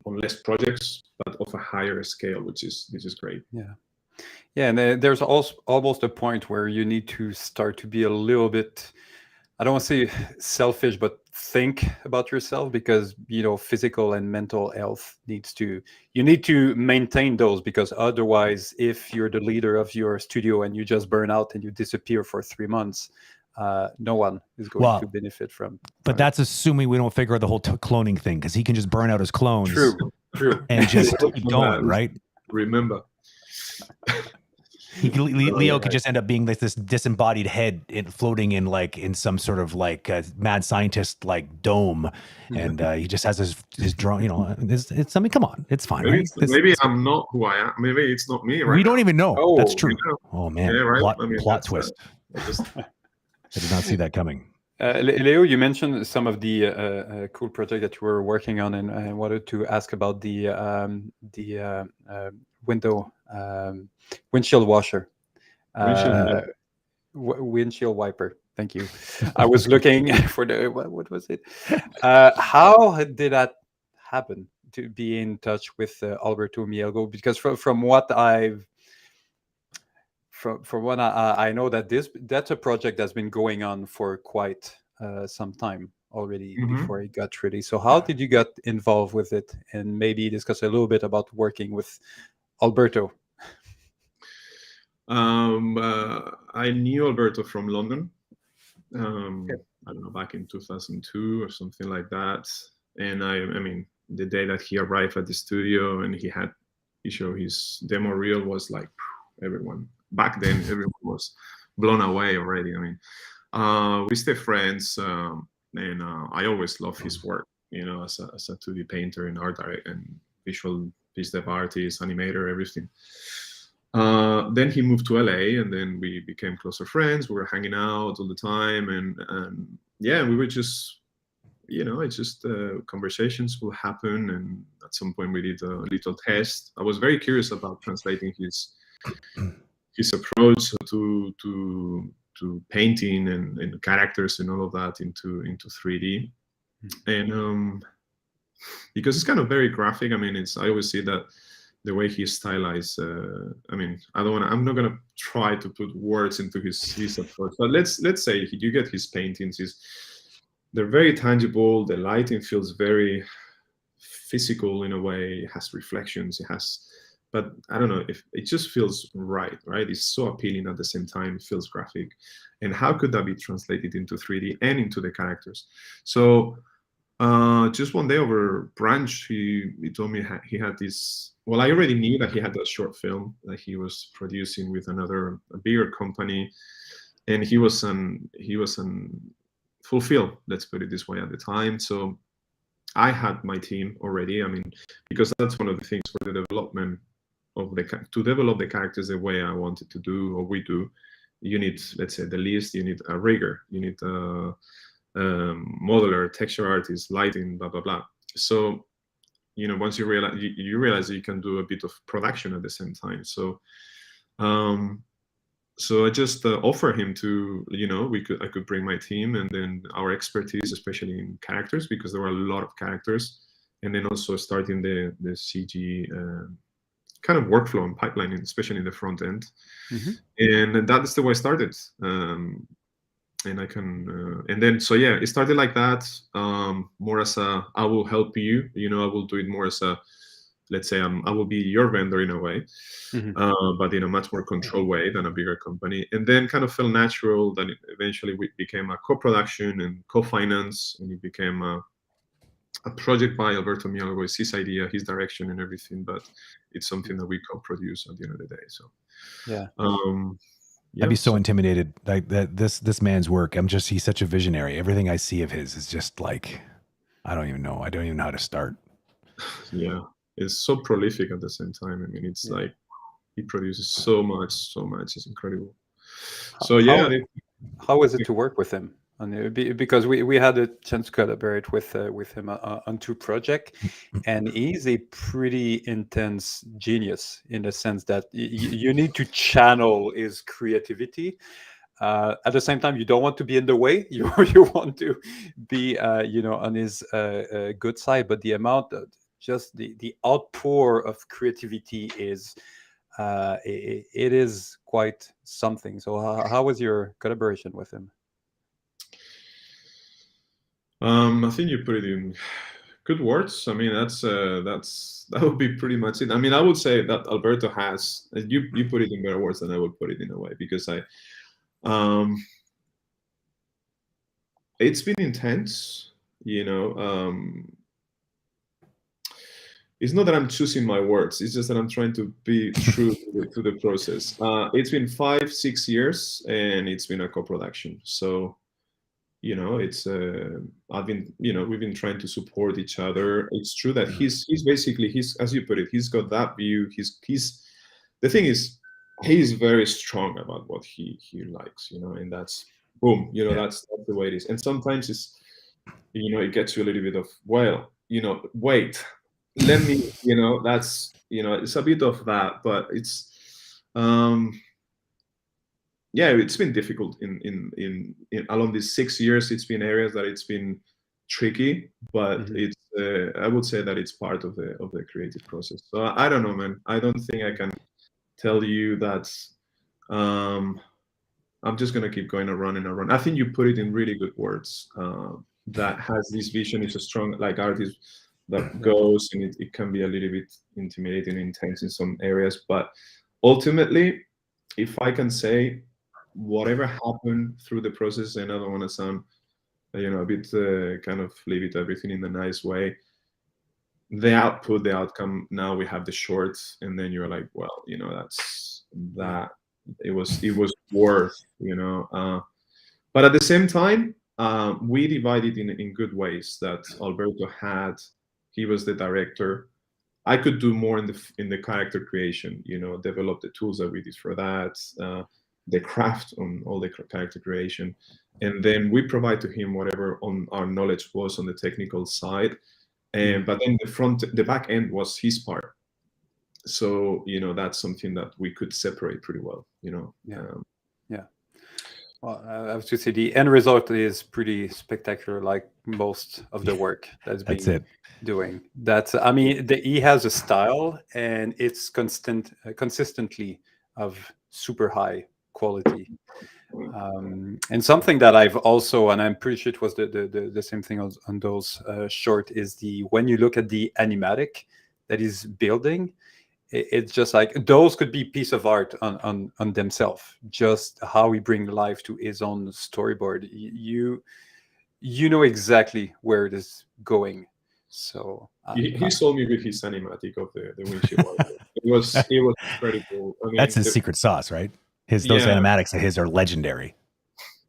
less projects, but of a higher scale, which is great. And there's also almost a point where you need to start to be a little bit, I don't want to say selfish, but think about yourself, because physical and mental health you need to maintain those, because otherwise, if you're the leader of your studio and you just burn out and you disappear for 3 months, no one is going to benefit from. But that's assuming we don't figure out the whole cloning thing, because he can just burn out his clones. True. And just keep going, right? Remember. Leo could just end up being like this disembodied head floating in some sort of like mad scientist like dome, and he just has his drone. It's I mean, come on, it's fine, right? Maybe I'm not who I am. Maybe it's not me right we don't now. even know. Oh, That's true. you know. Oh man, Yeah, right. plot twist. I did not see that coming. Leo, you mentioned some of the cool project that you were working on, and I wanted to ask about the windshield washer, windshield wiper. Thank you. I was looking for what was it? How did that happen, to be in touch with Alberto Mielgo? Because from what I've from what I know, that's a project that's been going on for quite some time already before it got ready. So how did you get involved with it, and maybe discuss a little bit about working with Alberto? I knew Alberto from London. I don't know, back in 2002 or something like that. And I mean, the day that he arrived at the studio and he showed his demo reel, was like everyone was blown away already. I mean, we stay friends, and I always love his work, as a 2D painter and art director and visual piece dev artist, animator, everything. Then he moved to LA, and then we became closer friends. We were hanging out all the time, and yeah, we were just, it's just conversations will happen, and at some point we did a little test. I was very curious about translating his approach to painting and characters and all of that into 3D, and because it's kind of very graphic. I mean, I always see that the way he stylized. I mean, I'm not gonna try to put words into his approach, but let's say you get his paintings. They're very tangible. The lighting feels very physical in a way. It has reflections. But I don't know, if it just feels right? It's so appealing at the same time. It feels graphic, and how could that be translated into 3D and into the characters? So just one day over brunch, he told me he had this. Well, I already knew that he had that short film that he was producing with a bigger company, and he was fulfilled. Let's put it this way at the time. So I had my team already. I mean, because that's one of the things for the development to develop the characters the way I wanted to do, or we do. You need, let's say, the least. You need a rigger. You need a modeler, texture artist, lighting, blah blah blah. So once you realize that you can do a bit of production at the same time. So so I just offer him to, I could bring my team, and then our expertise, especially in characters, because there were a lot of characters, and then also starting the CG kind of workflow and pipelining, especially in the front end. And that's the way I started. And I can, and then, so yeah, it started like that, more as I will help you, I will do it more as let's say, I will be your vendor in a way, but in a much more controlled way than a bigger company. And then kind of felt natural that eventually we became a co-production and co-finance, and it became a project by Alberto Mielgo. It's his idea, his direction and everything, but it's something that we co-produce at the end of the day. So yeah. I'd be so intimidated, like that. This man's work. He's such a visionary. Everything I see of his is just like, I don't even know how to start. Yeah, it's so prolific at the same time. I mean, it's like he produces so much. It's incredible. So yeah, how is it to work with him? Because we had a chance to collaborate with him on 2 projects, and he's a pretty intense genius in the sense that you need to channel his creativity. At the same time, you don't want to be in the way. You want to be on his good side. But the amount of just the outpour of creativity is it is quite something. So how was your collaboration with him? I think you put it in good words. I mean, that would be pretty much it. I mean, I would say that Alberto has, you put it in better words than I would put it in a way, because it's been intense, it's not that I'm choosing my words. It's just that I'm trying to be true to the process. It's been 5-6 years, and it's been a co-production. So, it's I've been, we've been trying to support each other. It's true that he's basically, as you put it, he's got that view. He's the thing is, he's very strong about what he likes, and that's boom, that's the way it is. And sometimes it gets you a little bit of, well, wait, let me, that's, it's a bit of that, but it's it's been difficult in along these 6 years. It's been areas that it's been tricky, but it's I would say that it's part of the creative process. So I don't know, man. I don't think I can tell you that I'm just gonna keep going around and around. I think you put it in really good words. That has this vision, is a strong artist that goes, and it can be a little bit intimidating and intense in some areas, but ultimately, if I can say, whatever happened through the process, and I don't want to sound a bit kind of leave it everything in a nice way, the output, the outcome, now we have the shorts, and then you're like, well, that's that, it was worth, but at the same time, we divided in good ways. That Alberto he was the director. I could do more in the character creation, develop the tools that we did for that, the craft on all the character creation, and then we provide to him whatever on our knowledge was on the technical side, but then the back end was his part. So that's something that we could separate pretty well. Well, I have to say the end result is pretty spectacular, like most of the work that's being doing. He has a style, and it's consistently of super high quality. And something that I've also, and I'm pretty sure it was the same thing on those short, is when you look at the animatic that is building, it's just like those could be piece of art on themselves. Just how we bring life to his own storyboard. You know exactly where it is going. So he sold me with his animatic of the windshield. It was incredible. I mean, that's his secret sauce, right? Those animatics of his are legendary.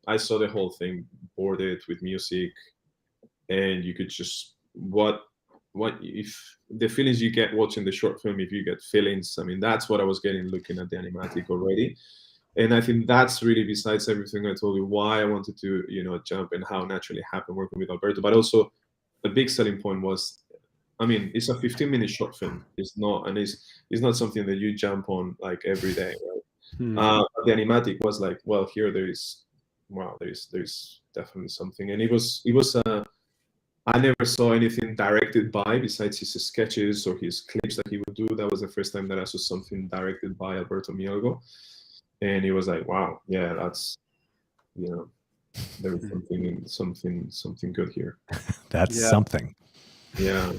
I saw the whole thing boarded with music, and you could just what if the feelings you get watching the short film, if you get feelings, I mean, that's what I was getting looking at the animatic already. And I think that's really, besides everything I told you, why I wanted to jump, and how naturally happened working with Alberto. But also a big selling point was, I mean, it's a 15-minute short film. It's not not something that you jump on like every day, right? The animatic was like, well, here there's definitely something. And it was I never saw anything directed by, besides his sketches or his clips that he would do. That was the first time that I saw something directed by Alberto Mielgo, and it was like, wow, yeah, that's there was something good here. That's something. Yeah.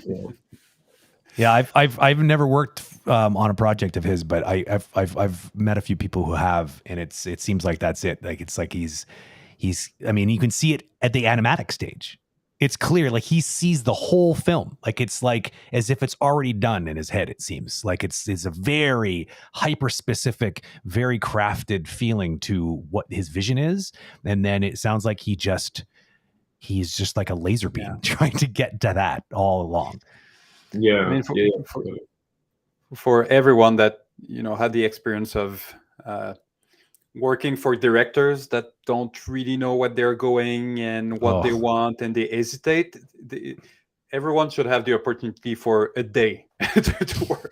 I've never worked on a project of his, but I've met a few people who have, and it seems like that's it. Like it's like he's. I mean, you can see it at the animatic stage. It's clear, like he sees the whole film. Like it's like as if it's already done in his head. It seems like it's a very hyper specific, very crafted feeling to what his vision is, and then it sounds like he's just like a laser beam trying to get to that all along. Yeah, I mean, for everyone that had the experience of working for directors that don't really know what they're going and what they want, and they hesitate, everyone should have the opportunity for a day to work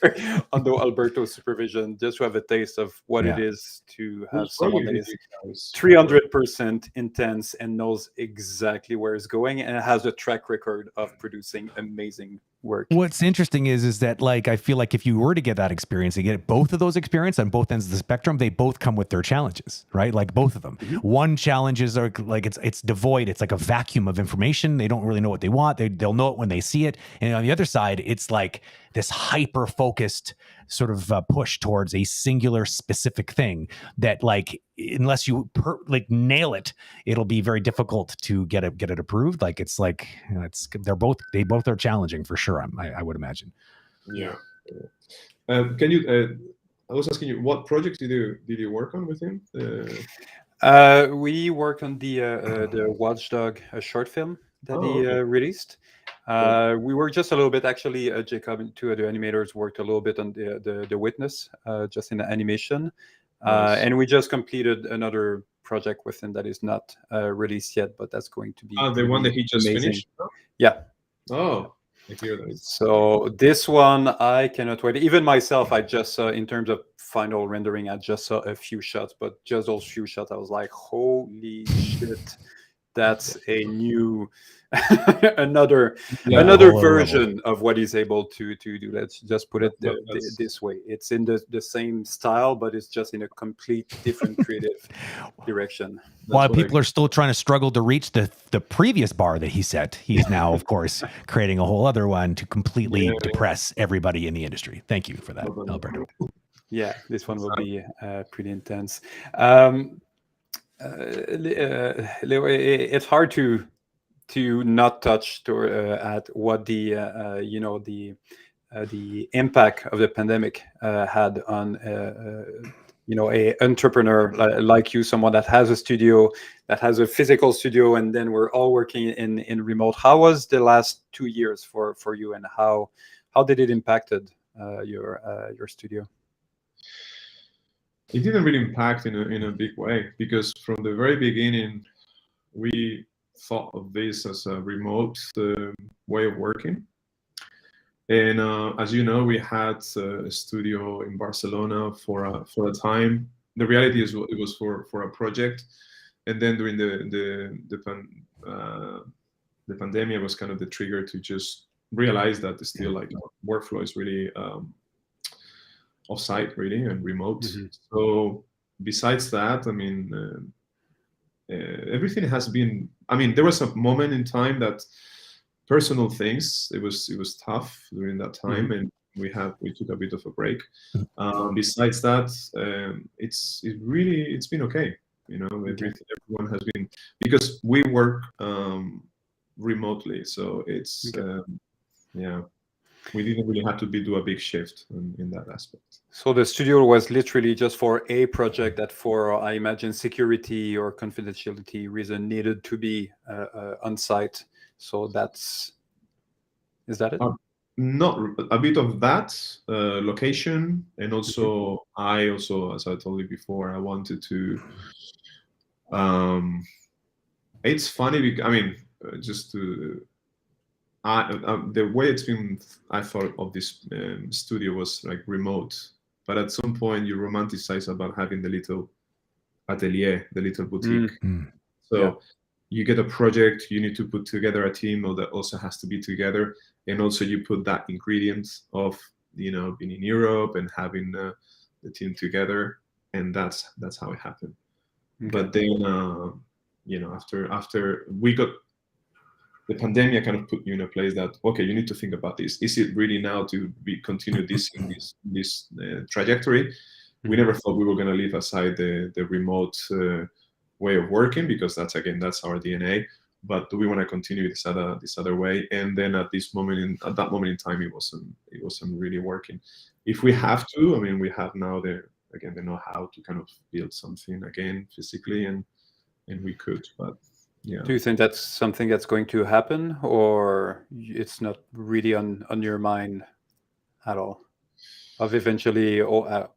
under Alberto's supervision, just to have a taste of what it is to have someone that is 300% intense and knows exactly where it's going, and has a track record of producing amazing work. What's interesting is that, like, I feel like if you were to get that experience and get both of those experiences on both ends of the spectrum, they both come with their challenges, right? Like both of them. One challenges are like it's devoid. It's like a vacuum of information. They don't really know what they want. They'll know it when they see it. And on the other side, it's like this hyper focused sort of push towards a singular specific thing that, like, unless you nail it, it'll be very difficult to get it approved. Like it's like they both are challenging for sure. I would imagine. Yeah. Can you? I was asking you, what projects did you work on with him? We worked on the Watchdog short film that he Okay. released. Cool. We worked just a little bit, actually. Jacob and two other animators worked a little bit on the Witness, just in the animation. Nice. And we just completed another project with him that is not released yet, but that's going to be The one that pretty he just amazing. finished? Yeah. Oh, I hear that. So this one, I cannot wait. Even myself, I just saw, in terms of final rendering, I just saw a few shots, but just those few shots, I was like, holy shit, that's a new, another Yeah. another Whole other level. version of what he's able to do. Let's just put it That's- this way. It's in the same style, but it's just in a complete different creative direction. While people are still trying to struggle to reach the previous bar that he set, he's now, of course, creating a whole other one to completely depress everybody in the industry. Thank you for that, Alberto. Yeah, this one will be pretty intense. Leo, it's hard to not touch at what the the impact of the pandemic had on a entrepreneur like you, someone that has a studio, that has a physical studio, and then we're all working in remote. How was the last 2 years for you, and how did it impacted your studio? It didn't really impact in a big way, because from the very beginning we thought of this as a remote way of working. And as you know, we had a studio in Barcelona for a time. The reality is it was for a project, and then during the pandemic was kind of the trigger to just realize that still like workflow is really offsite, really, and remote. Mm-hmm. So besides that, I mean, everything has been. I mean, there was a moment in time that personal things, it was tough during that time, and we took a bit of a break. Besides that, it's been okay. Everyone has been, because we work remotely, so it's we didn't really have to do a big shift in that aspect. So the studio was literally just for a project that, for I imagine security or confidentiality reason, needed to be on site. So is that it? Not a bit of that location, and also as I told you before, I wanted to. It's funny because, I mean, just to the way it's been, I thought of this studio was like remote, but at some point you romanticize about having the little atelier, the little boutique. So you get a project, you need to put together a team that also has to be together, and also you put that ingredient of being in Europe and having the team together, and that's how it happened. But then after we got the pandemic, kind of put you in a place that, okay, you need to think about this. Is it really now to continue this in this trajectory? We never thought we were going to leave aside the remote way of working, because that's our DNA. But do we want to continue this other way? And then at that moment in time, it wasn't really working. If we have to, I mean, we have now the know-how to kind of build something again physically, and we could, but yeah. Do you think that's something that's going to happen, or it's not really on your mind at all, of eventually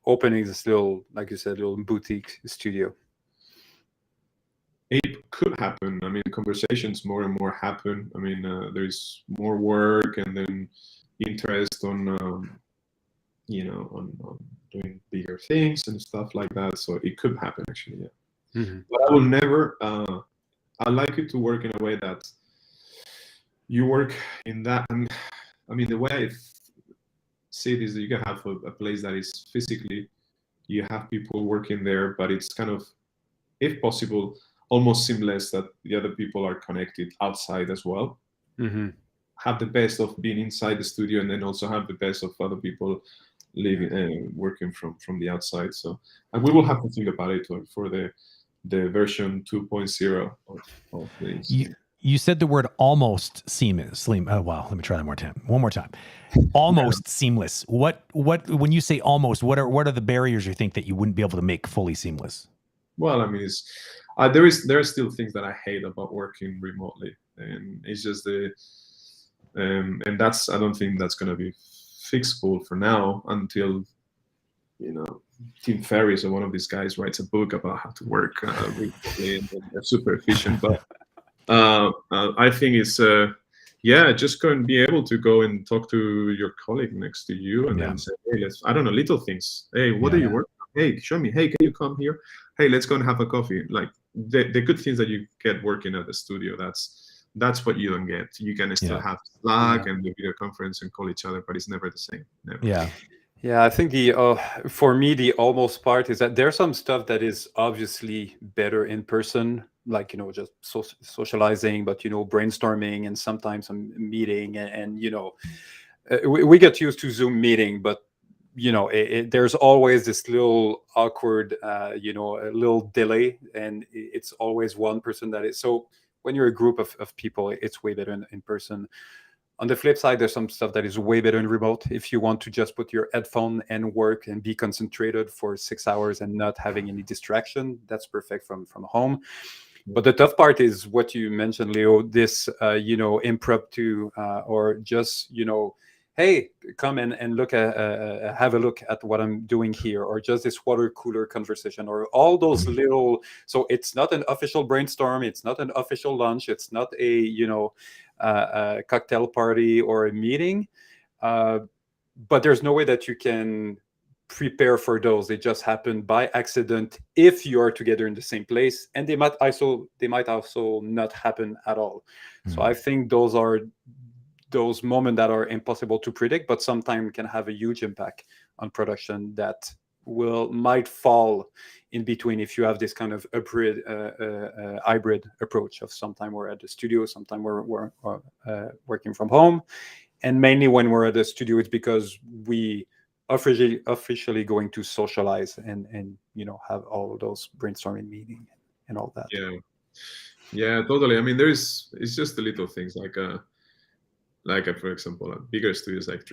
opening this little, like you said, little boutique studio? It could happen. I mean, conversations more and more happen. I mean, there's more work, and then interest on on doing bigger things and stuff like that. So it could happen, actually, yeah. But I will never. I like it to work in a way that you work in that. I mean, the way I see it is that you can have a place that is physically, you have people working there, but it's kind of, if possible, almost seamless, that the other people are connected outside as well. Have the best of being inside the studio, and then also have the best of other people living and working from the outside. So, and we will have to think about it for the version 2.0 of this. You said the word almost seamless. Wow, let me try that one more time. Almost seamless. What when you say almost, what are the barriers you think that you wouldn't be able to make fully seamless? Well, I mean, there are still things that I hate about working remotely, and it's just and I don't think that's going to be fixable for now until Tim Ferriss or one of these guys writes a book about how to work remotely and they're super efficient. But I think it's just going to be able to go and talk to your colleague next to you and then say, hey, I don't know, little things. Hey, what are you working on? Hey, show me. Hey, can you come here? Hey, let's go and have a coffee. Like the good things that you get working at the studio, that's what you don't get. You can still have Slack and the video conference and call each other, but it's never the same. Never. Yeah, I think for me, the almost part is that there's some stuff that is obviously better in person, like, just socializing, but, brainstorming and sometimes a meeting and we get used to Zoom meeting, but, there's always this little awkward, a little delay, and it's always one person that is. So when you're a group of people, it's way better in person. On the flip side, there's some stuff that is way better in remote. If you want to just put your headphone and work and be concentrated for 6 hours and not having any distraction, that's perfect from home. But the tough part is what you mentioned, Leo, this, impromptu or just, hey, come and look at, have a look at what I'm doing here, or just this water cooler conversation, or all those little. So it's not an official brainstorm. It's not an official lunch. It's not a cocktail party or a meeting, but there's no way that you can prepare for those. They just happen by accident if you are together in the same place, and they might also not happen at all. So I think those are those moments that are impossible to predict, but sometimes can have a huge impact on production that might fall in between if you have this kind of hybrid approach of sometime we're at the studio, sometime we're working from home. And mainly when we're at the studio, it's because we officially going to socialize and have all those brainstorming meeting and all that. Yeah, totally. I mean, it's just the little things like for example, bigger studios like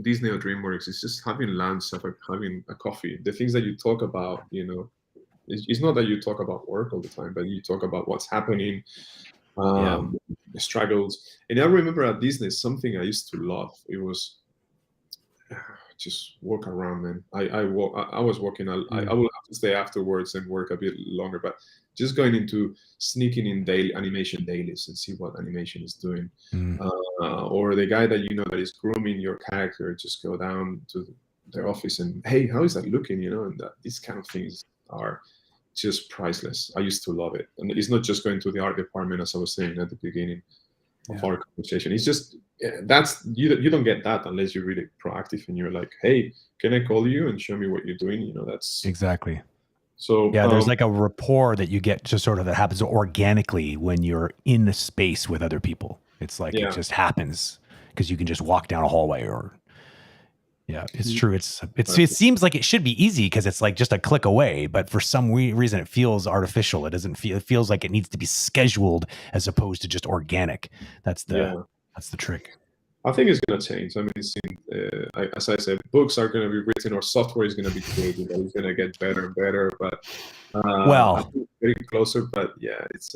Disney or DreamWorks, it's just having lunch, having a coffee. The things that you talk about, it's not that you talk about work all the time, but you talk about what's happening, the struggles. And I remember at Disney, something I used to love. It was just walk around, man. I was working. I will have to stay afterwards and work a bit longer, but just going into sneaking in animation dailies and see what animation is doing. Or the guy that that is grooming your character, just go down to their office and, hey, how is that looking? And these kind of things are just priceless. I used to love it. And it's not just going to the art department, as I was saying at the beginning of our conversation. It's just you don't get that unless you're really proactive and you're like, hey, can I call you and show me what you're doing? That's exactly. So there's like a rapport that you get just sort of that happens organically when you're in the space with other people. It's like it just happens because you can just walk down a hallway or it's true. It seems like it should be easy because it's like just a click away, but for some reason it feels artificial. It feels like it needs to be scheduled as opposed to just organic. That's the trick. I think it's going to change. I mean, as I said, books are going to be written or software is going to be created. It's going to get better and better, but I think getting closer. But it's.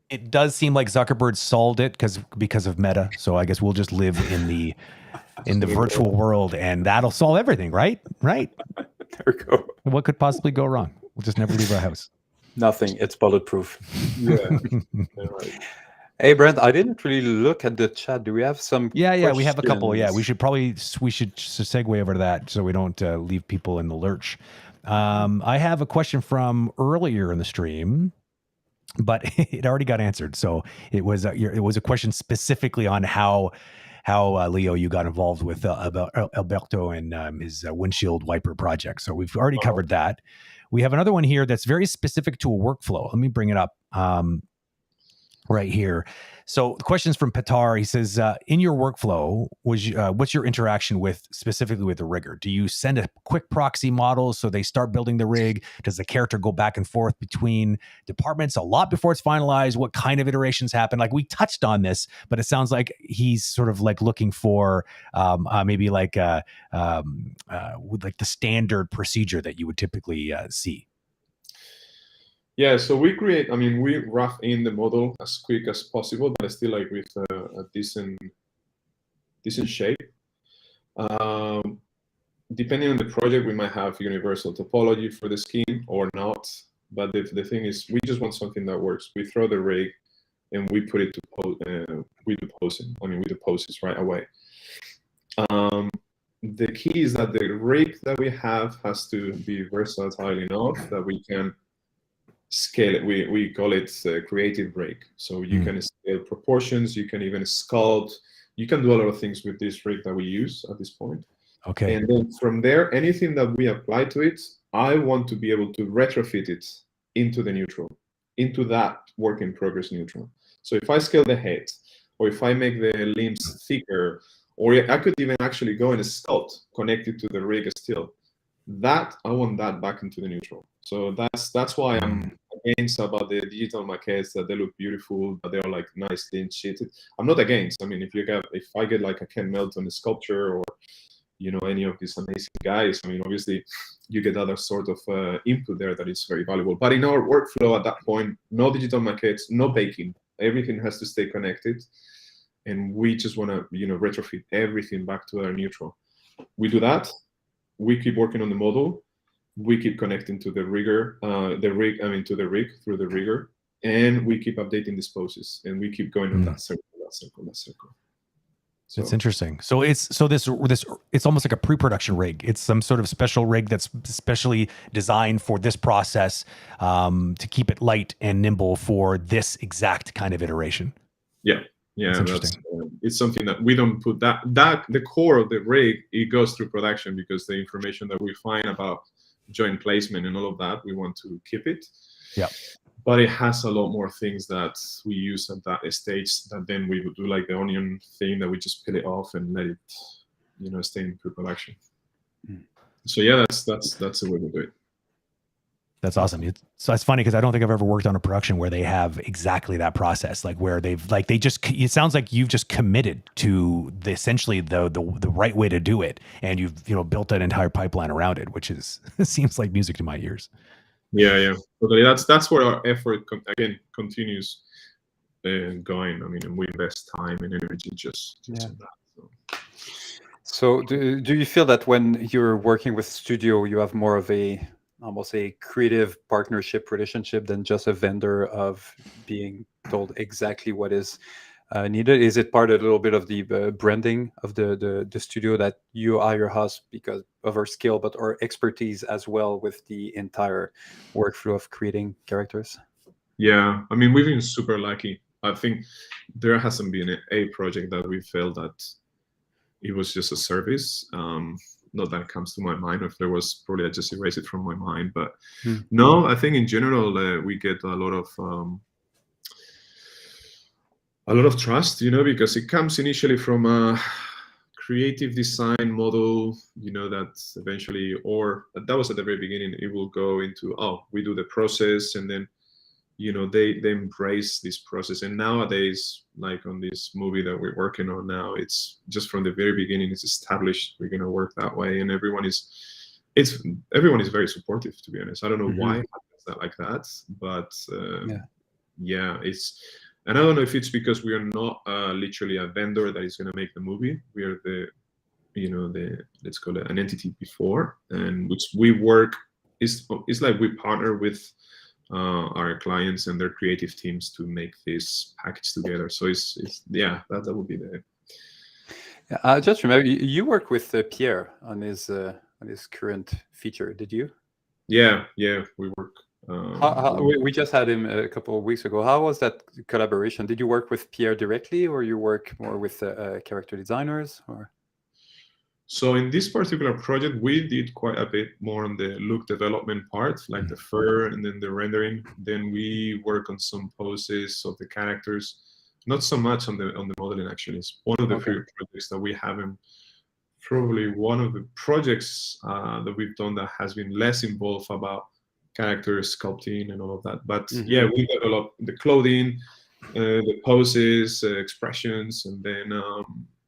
It does seem like Zuckerberg solved it because of Meta. So I guess we'll just live in the virtual world, and that'll solve everything, right? Right. There we go. What could possibly go wrong? We'll just never leave our house. Nothing. It's bulletproof. Yeah. Right. Hey, Brent, I didn't really look at the chat. Do we have some questions? We have a couple. Yeah, we should segue over to that so we don't leave people in the lurch. I have a question from earlier in the stream, but it already got answered. So it was a question specifically on how Leo, you got involved with Alberto and his windshield wiper project. So we've already covered that. We have another one here that's very specific to a workflow. Let me bring it up. right here. So the question's from Patar. He says, in your workflow, what's your interaction specifically with the rigger? Do you send a quick proxy model so they start building the rig? Does the character go back and forth between departments a lot before it's finalized? What kind of iterations happen? Like, we touched on this, but it sounds like he's sort of like looking for maybe like with like the standard procedure that you would typically see. Yeah, so we rough in the model as quick as possible, but still like with a decent shape. Depending on the project, we might have universal topology for the scheme or not. But the thing is, we just want something that works. We throw the rig and we put it to we do posing. We do poses right away. The key is that the rig that we have has to be versatile enough that we can scale it. We call it creative rig. So you can scale proportions, you can even sculpt, you can do a lot of things with this rig that we use at this point. Okay. And then from there, anything that we apply to it, I want to be able to retrofit it into the neutral, into that work in progress neutral. So if I scale the head, or if I make the limbs thicker, or I could even actually go and sculpt connected to the rig still, that I want that back into the neutral. So that's why I'm against about the digital maquettes, that they look beautiful, but they're like nicely sheeted. I'm not against. I mean, if I get like a Ken Melton sculpture, or any of these amazing guys, I mean, obviously you get other sort of input there that is very valuable. But in our workflow at that point, no digital maquettes, no baking. Everything has to stay connected, and we just want to retrofit everything back to our neutral. We do that. We keep working on the model. We keep connecting to the rigger, to the rig through the rigger, and we keep updating these poses, and we keep going on that circle. So it's interesting. So this it's almost like a pre-production rig. It's some sort of special rig that's specially designed for this process, to keep it light and nimble for this exact kind of iteration. Yeah. It's something that we don't put that the core of the rig, it goes through production, because the information that we find about joint placement and all of that, we want to keep it. Yeah. But it has a lot more things that we use at that stage, that then we would do like the onion thing, that we just peel it off and let it, stay in pre-production. So yeah, that's the way we do it. That's awesome. So it's funny because I don't think I've ever worked on a production where they have exactly that process, like where it sounds like you've just committed to essentially the right way to do it, and you've built an entire pipeline around it, which seems like music to my ears. Yeah, totally. That's where our effort continues going. I mean, and we invest time and energy just in that. So do you feel that when you're working with studio, you have more of almost a creative partnership relationship than just a vendor of being told exactly what is needed? Is it part a little bit of the branding of the studio, that you hire us because of our skill, but our expertise as well with the entire workflow of creating characters? Yeah, I mean, we've been super lucky. I think there hasn't been a project that we felt that it was just a service. Not that comes to my mind. If there was, probably I just erase it from my mind. But no, I think in general we get a lot of trust, because it comes initially from a creative design model, that eventually, or that was at the very beginning, it will go into, we do the process, and then they embrace this process. And nowadays, like on this movie that we're working on now, it's just from the very beginning, it's established we're going to work that way, and everyone is very supportive, to be honest. I don't know why it happens like that, but it's, and I don't know if it's because we are not literally a vendor that is going to make the movie. We are let's call it an entity before, and which we work, it's like we partner with our clients and their creative teams to make this package together. So it's that would be the. Yeah, I just remember you work with Pierre on his current feature. Did you? Yeah, we work. We just had him a couple of weeks ago. How was that collaboration? Did you work with Pierre directly, or you work more with character designers? Or So in this particular project, we did quite a bit more on the look development part, like the fur and then the rendering. Then we work on some poses of the characters, not so much on the modeling. Actually, it's one of the few projects that we haven't. Probably one of the projects that we've done that has been less involved about character sculpting and all of that. But yeah, we developed the clothing, the poses, expressions, and then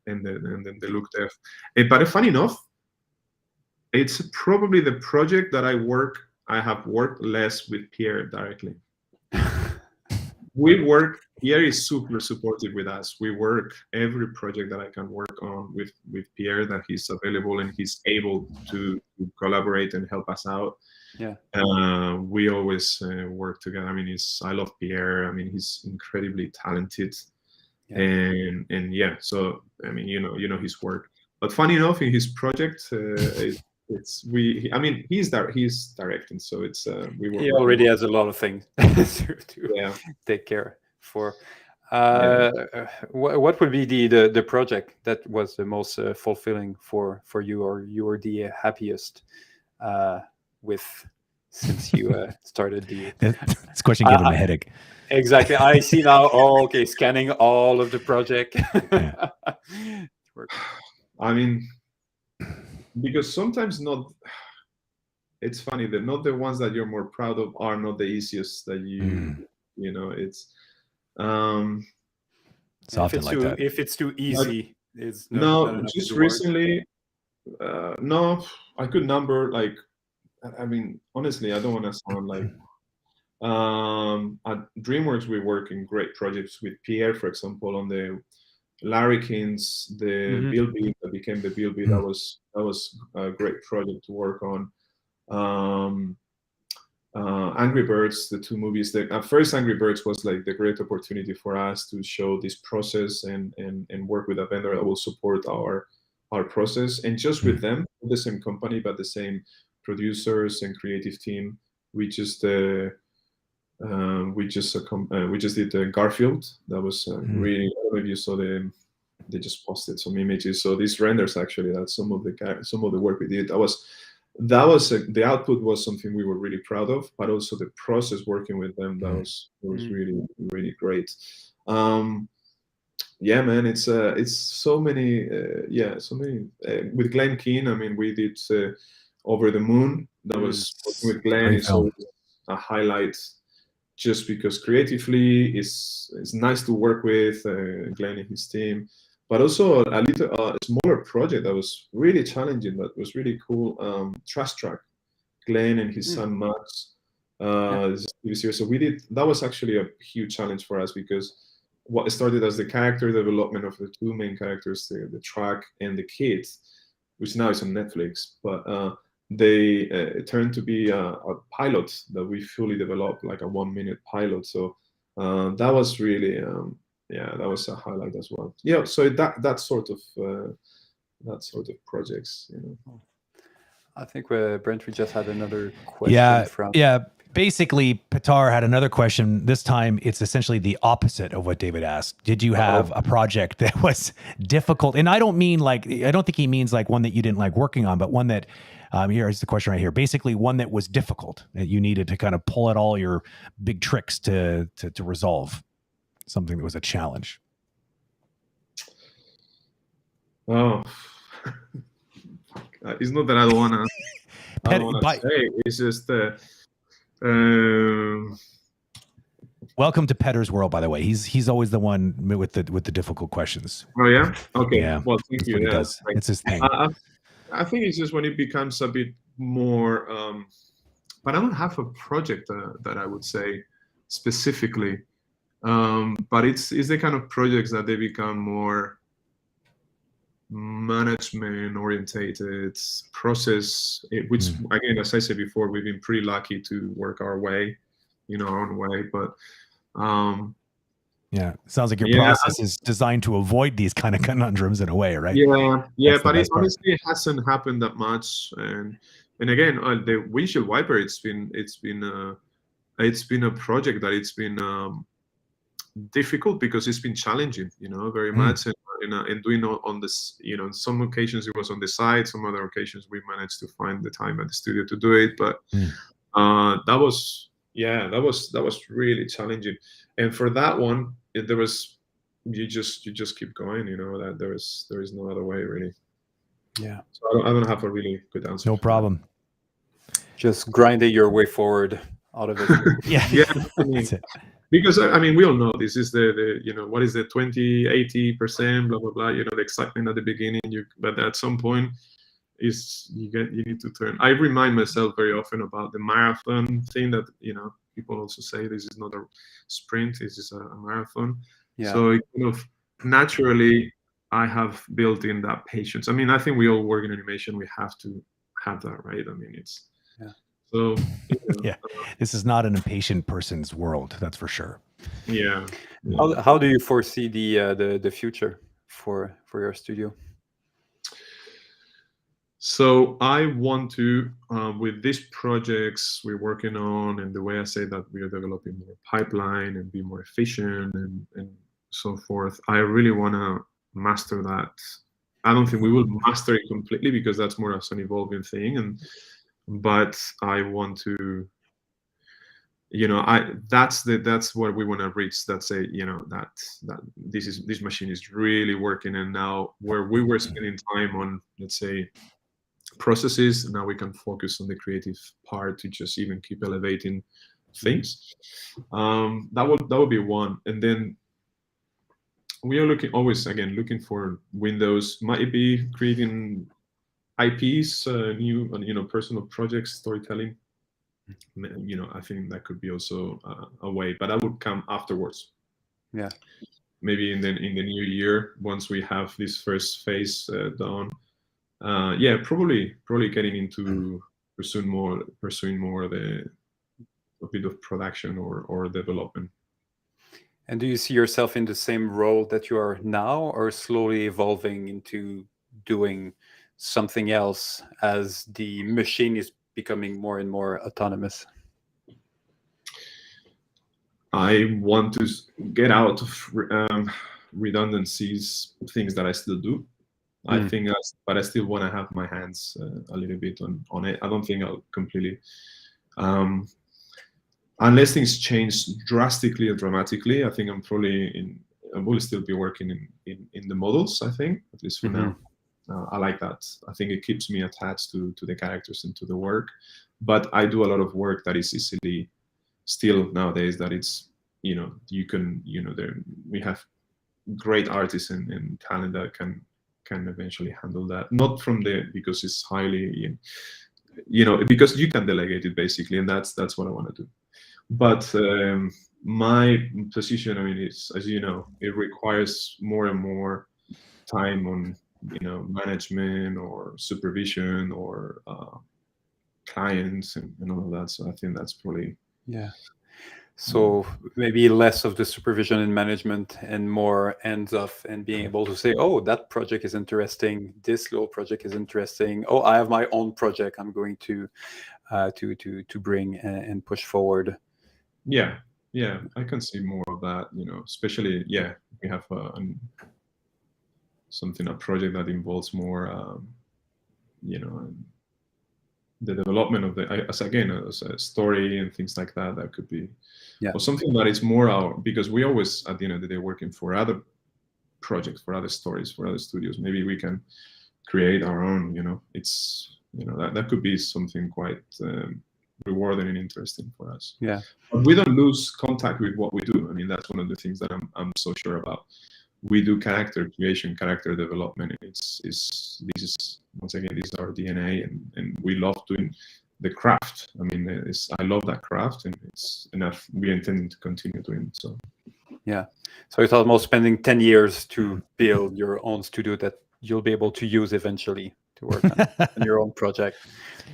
the look depth. But funny enough, it's probably the project that I have worked less with Pierre directly. Pierre is super supportive with us. We work every project that I can work on with Pierre, that he's available and he's able to collaborate and help us out. Yeah. We always work together. I mean, I love Pierre. I mean, he's incredibly talented. Yeah. And yeah, so I mean, you know his work. But funny enough, in his project, he's directing, so it's he already has a lot of things to take care for. What would be the project that was the most fulfilling for you, or you were the happiest with since you started the? This question gave him a headache. Exactly. I see now. Oh, okay, scanning all of the project. I mean, because sometimes it's funny that not the ones that you're more proud of are not the easiest that you know, it's often like that. If it's too easy, it's not just recently. No, I could number, like, I mean, honestly, I don't want to sound like at DreamWorks we work in great projects with Pierre, for example, on the Larrikins, the Bilby that became the Bilby. That was a great project to work on. Angry Birds, the two movies. At first, Angry Birds was like the great opportunity for us to show this process and work with a vendor that will support our process. And just with them, the same company but the same producers and creative team, we just did Garfield. That was really. I don't know if you saw they just posted some images. So these renders, actually, that's some of the work we did. The output was something we were really proud of, but also the process working with them, that was really, really great. Yeah, man, it's so many. With Glenn Keane, I mean, we did Over the Moon. That was working with Glenn. It's always a highlight, just because creatively it's nice to work with Glenn and his team. But also a smaller project that was really challenging, that was really cool. Trash Track, Glenn and his son Max. So that was actually a huge challenge for us, because what started as the character development of the two main characters, the Track and the kids, which now is on Netflix, but they turned to be a pilot that we fully developed, like a 1-minute pilot. So that was really that was a highlight as well. Yeah, so that sort of projects, you know. I think Brent, we just had another question from. Basically, Pitar had another question. This time, it's essentially the opposite of what David asked. Did you have a project that was difficult? And I don't think he means like one that you didn't like working on, but one that, here's the question right here. Basically, one that was difficult, that you needed to kind of pull out all your big tricks to resolve. Something that was a challenge. Oh, it's not that I don't want to say. It's just welcome to Petter's world, by the way. He's always the one with the difficult questions. Oh yeah. Okay. Yeah. Well, thank you. Yeah, it's his thing. I think it's just when it becomes a bit more. But I don't have a project that I would say specifically. But it's the kind of projects that they become more management orientated, process, which again, as I said before, we've been pretty lucky to work our way, our own way. But sounds like your process is designed to avoid these kind of conundrums in a way, right? Yeah. But honestly, it hasn't happened that much. And again, the windshield wiper, it's been a project that it's been difficult, because it's been challenging, very much. and doing on this, on some occasions it was on the side, some other occasions we managed to find the time at the studio to do it. But that was really challenging. And for that one, there was you just keep going. That there is no other way really. Yeah. So I don't have a really good answer. No problem. Just grinding your way forward out of it. Yeah. I mean, because we all know this is the what is the 20-80%, blah blah blah. The excitement at the beginning, but at some point you need to turn. I remind myself very often about the marathon thing that people also say this is not a sprint, this is a marathon. Yeah. So it kind of naturally I have built in that patience. I think we all work in animation, we have to have that, right? It's so yeah, this is not an impatient person's world, that's for sure. Yeah. How do you foresee the future for your studio? So I want to, with these projects we're working on, and the way I say that we are developing more pipeline and be more efficient and so forth, I really want to master that. I don't think we will master it completely because that's more of an evolving thing, but I want to, that's what we want to reach. That say, that this machine is really working, and now where we were spending time on, let's say, processes, now we can focus on the creative part to just even keep elevating things. That would be one. And then we are looking for windows. Might it be creating IPs, new personal projects, storytelling. I think that could be also a way, but that would come afterwards. Yeah. Maybe in the new year, once we have this first phase done. Probably getting into pursuing more a bit of production or development. And do you see yourself in the same role that you are now, or slowly evolving into doing something else as the machine is becoming more and more autonomous? I want to get out of redundancies, things that I still do. I think, but I still want to have my hands a little bit on it. I don't think I'll completely, unless things change drastically or dramatically. I think I will still be working in the models. I think, at least for now. I like that. I think it keeps me attached to the characters and to the work. But I do a lot of work that is easily still nowadays. That it's we have great artists and talent that can eventually handle that. Not because it's highly, because you can delegate it basically, and that's what I want to do. But my position, is, as you know, it requires more and more time on management or supervision or clients and all of that. So I think that's probably So maybe less of the supervision and management and more hands off, and being able to say, oh, that project is interesting, this little project is interesting, oh, I have my own project I'm going to bring and push forward. Yeah, I can see more of that, especially we have a project that involves more the development of as a story and things like that. That could be or something that is more out, because we always at the end of the day working for other projects, for other stories, for other studios. Maybe we can create our own. It's that could be something quite rewarding and interesting for us. Yeah, but we don't lose contact with what we do. That's one of the things that I'm so sure about. We do character creation, character development. This is once again, this is our DNA, and we love doing the craft. I love that craft, and it's enough. We intend to continue doing it. So so it's almost spending 10 years to build your own studio that you'll be able to use eventually to work on your own project.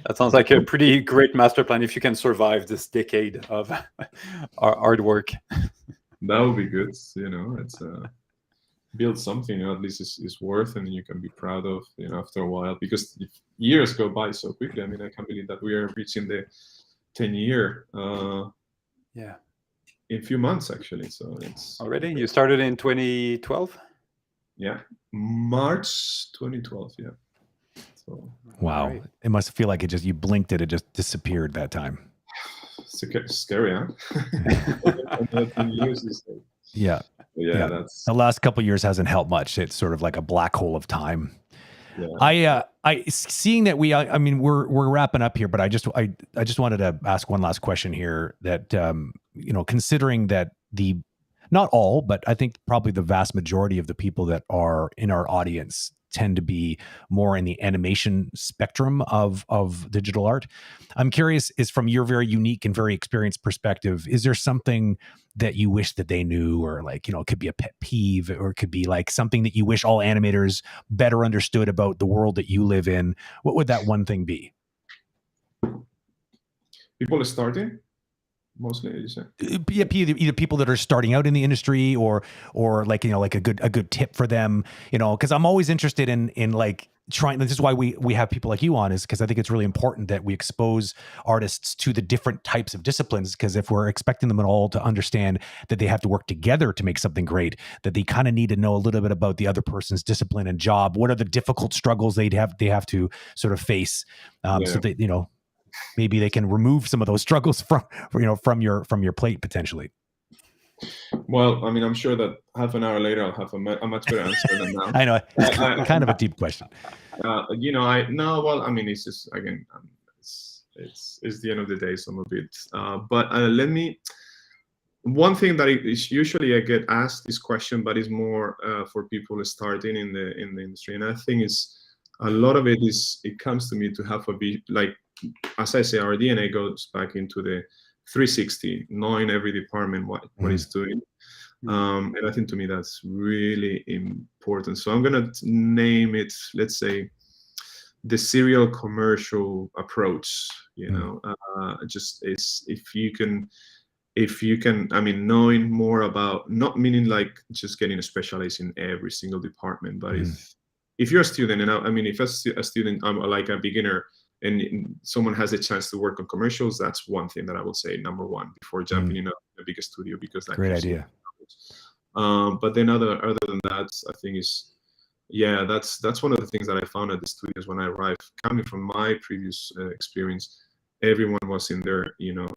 That sounds like a pretty great master plan if you can survive this decade of hard work. That would be good. It's build something at least is worth, and you can be proud of after a while, because years go by so quickly. I can't believe that we are reaching the 10-year in a few months actually. So it's already. You started in 2012. Yeah, March 2012. Yeah. So Wow. Right. It must feel like you blinked it just disappeared that time. scary, huh? Another 10 years is like, Yeah. yeah, that's The last couple of years hasn't helped much. It's sort of like a black hole of time. yeah. I seeing that I mean, we're wrapping up here, but I just wanted to ask one last question here that, considering that not all, but I think probably the vast majority of the people that are in our audience tend to be more in the animation spectrum of digital art. I'm curious, is from your very unique and very experienced perspective, is there something that you wish that they knew, or like, it could be a pet peeve, or it could be like something that you wish all animators better understood about the world that you live in? What would that one thing be? People are starting mostly, you say? Yeah, either people that are starting out in the industry, or like, like a good tip for them, because I'm always interested in like trying. This is why we have people like you on, is because I think it's really important that we expose artists to the different types of disciplines, because if we're expecting them at all to understand that they have to work together to make something great, that they kind of need to know a little bit about the other person's discipline and job. What are the difficult struggles they have to sort of face, so that maybe they can remove some of those struggles from your plate potentially. Well, I mean, I'm sure that half an hour later I'll have a much better answer than now. I know, kind of a deep question. Well, I mean, it's just, again, it's the end of the day, some of it. But one thing that is usually I get asked this question, but it's more for people starting in the industry, and I think it's a lot of it comes to me to have like, as I say, our DNA goes back into the 360, knowing every department what it's doing. And I think to me that's really important. So I'm gonna name it, let's say, the serial commercial approach. Just is if you can, I mean, knowing more about, not meaning like just getting specialized in every single department, but if you're a student, and I mean, if a student, I'm like a beginner, and someone has a chance to work on commercials, that's one thing that I would say, number one, before jumping in a bigger studio, because that great idea. But then other than that, I think that's one of the things that I found at the studios when I arrived. Coming from my previous experience, everyone was in their, in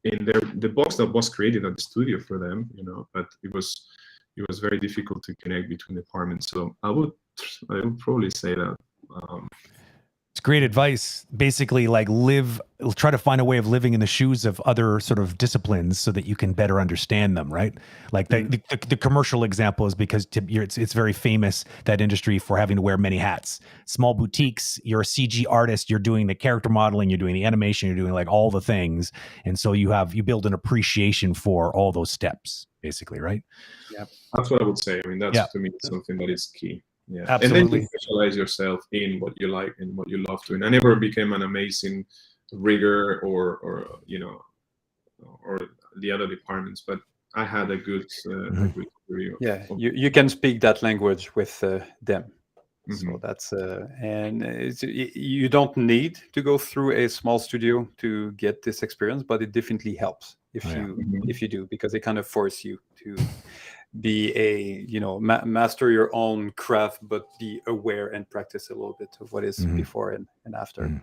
the box that was created at the studio for them, but it was very difficult to connect between departments. So I would probably say that. It's great advice. Basically, like try to find a way of living in the shoes of other sort of disciplines so that you can better understand them, right? Like the commercial example is because it's very famous, that industry, for having to wear many hats. Small boutiques, you're a CG artist, you're doing the character modeling, you're doing the animation, you're doing like all the things. And so you build an appreciation for all those steps, basically, right? Yeah, that's what I would say. I mean, that's to me something that is key. Yeah, absolutely. And then you specialize yourself in what you like and what you love doing. I never became an amazing rigger or the other departments, but I had a good career. Yeah, you can speak that language with them. So that's you don't need to go through a small studio to get this experience, but it definitely helps if you do, because they kind of force you to be master your own craft, but be aware and practice a little bit of what is before and after.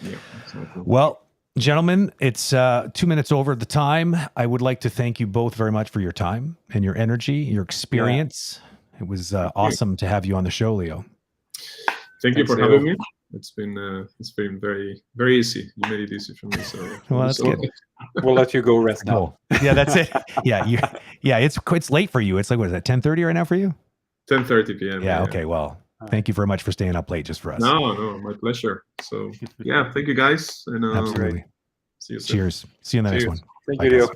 Yeah, exactly. Well, gentlemen, it's 2 minutes over the time. I would like to thank you both very much for your time and your energy, your experience. Yeah. It was awesome to have you on the show, Leo. Thanks, you for having me. It's been very, very easy. You made it easy for me. So well, that's good. We'll let you go rest now. Yeah, that's it. Yeah, it's late for you. It's like, what is that, 10:30 right now for you? 10:30 p.m. Yeah. Okay. Well, thank you very much for staying up late just for us. No, my pleasure. So yeah, thank you guys. And absolutely. See you soon. Cheers. See you in the next one. Thank you, Leo.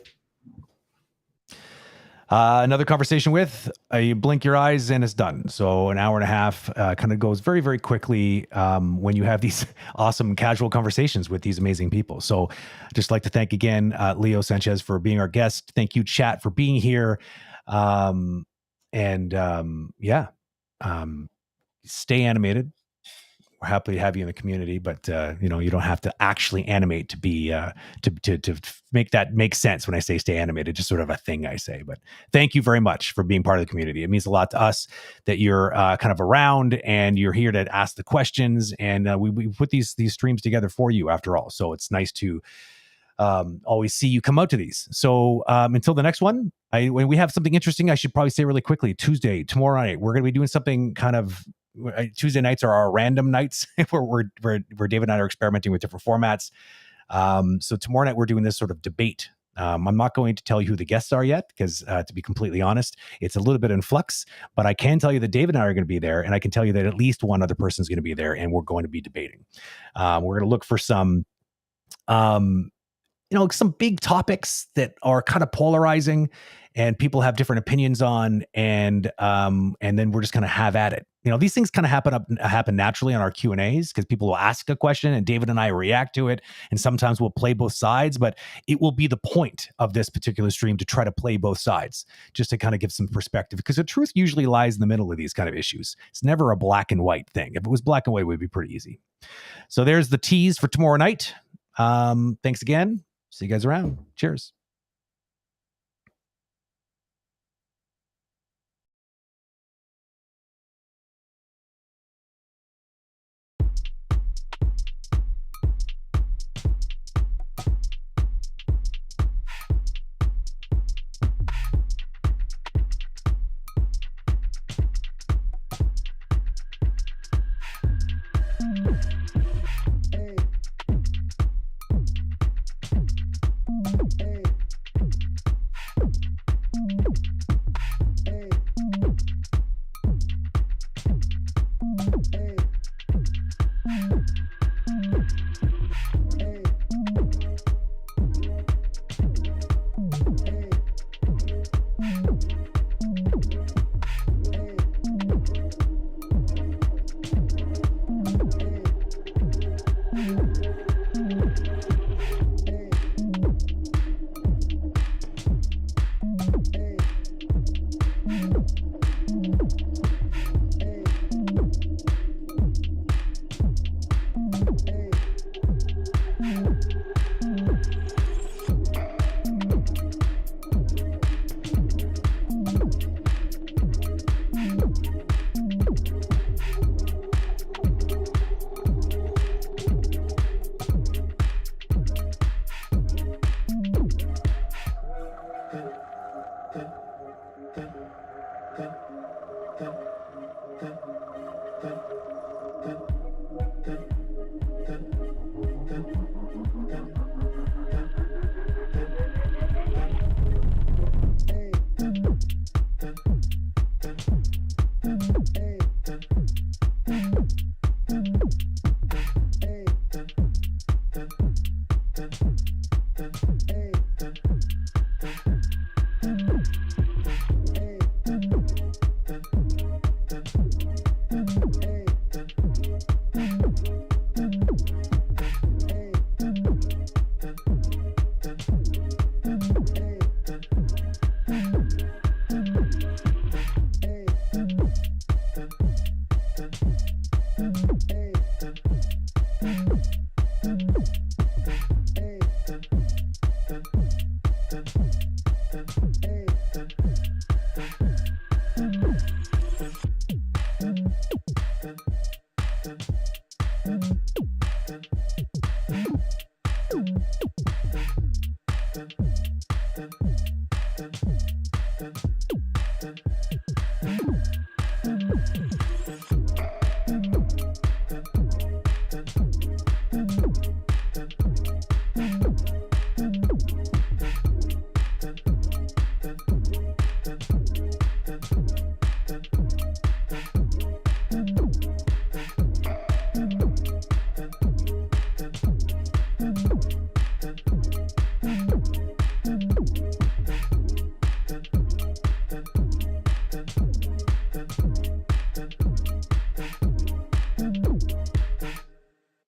Another conversation with, you blink your eyes and it's done. So an hour and a half kind of goes very, very quickly when you have these awesome casual conversations with these amazing people. So I'd just like to thank again, Leo Sanchez, for being our guest. Thank you, chat, for being here. Stay animated. we're happy to have you in the community, but you don't have to actually animate to be to make that make sense. When I say stay animated, just sort of a thing I say. But thank you very much for being part of the community. It means a lot to us that you're kind of around and you're here to ask the questions. And we put these streams together for you, after all. So it's nice to always see you come out to these. So until the next one, when we have something interesting, I should probably say really quickly, tomorrow night, we're going to be doing something kind of, Tuesday nights are our random nights where David and I are experimenting with different formats. So tomorrow night, we're doing this sort of debate. I'm not going to tell you who the guests are yet, because to be completely honest, it's a little bit in flux, but I can tell you that David and I are going to be there, and I can tell you that at least one other person is going to be there, and we're going to be debating. We're going to look for some big topics that are kind of polarizing and people have different opinions on, and then we're just going to have at it. These things kind of happen naturally on our Q&As, because people will ask a question and David and I react to it, and sometimes we'll play both sides, but it will be the point of this particular stream to try to play both sides, just to kind of give some perspective, because the truth usually lies in the middle of these kind of issues. It's never a black and white thing. If it was black and white, it would be pretty easy. So there's the tease for tomorrow night. Thanks again. See you guys around. Cheers.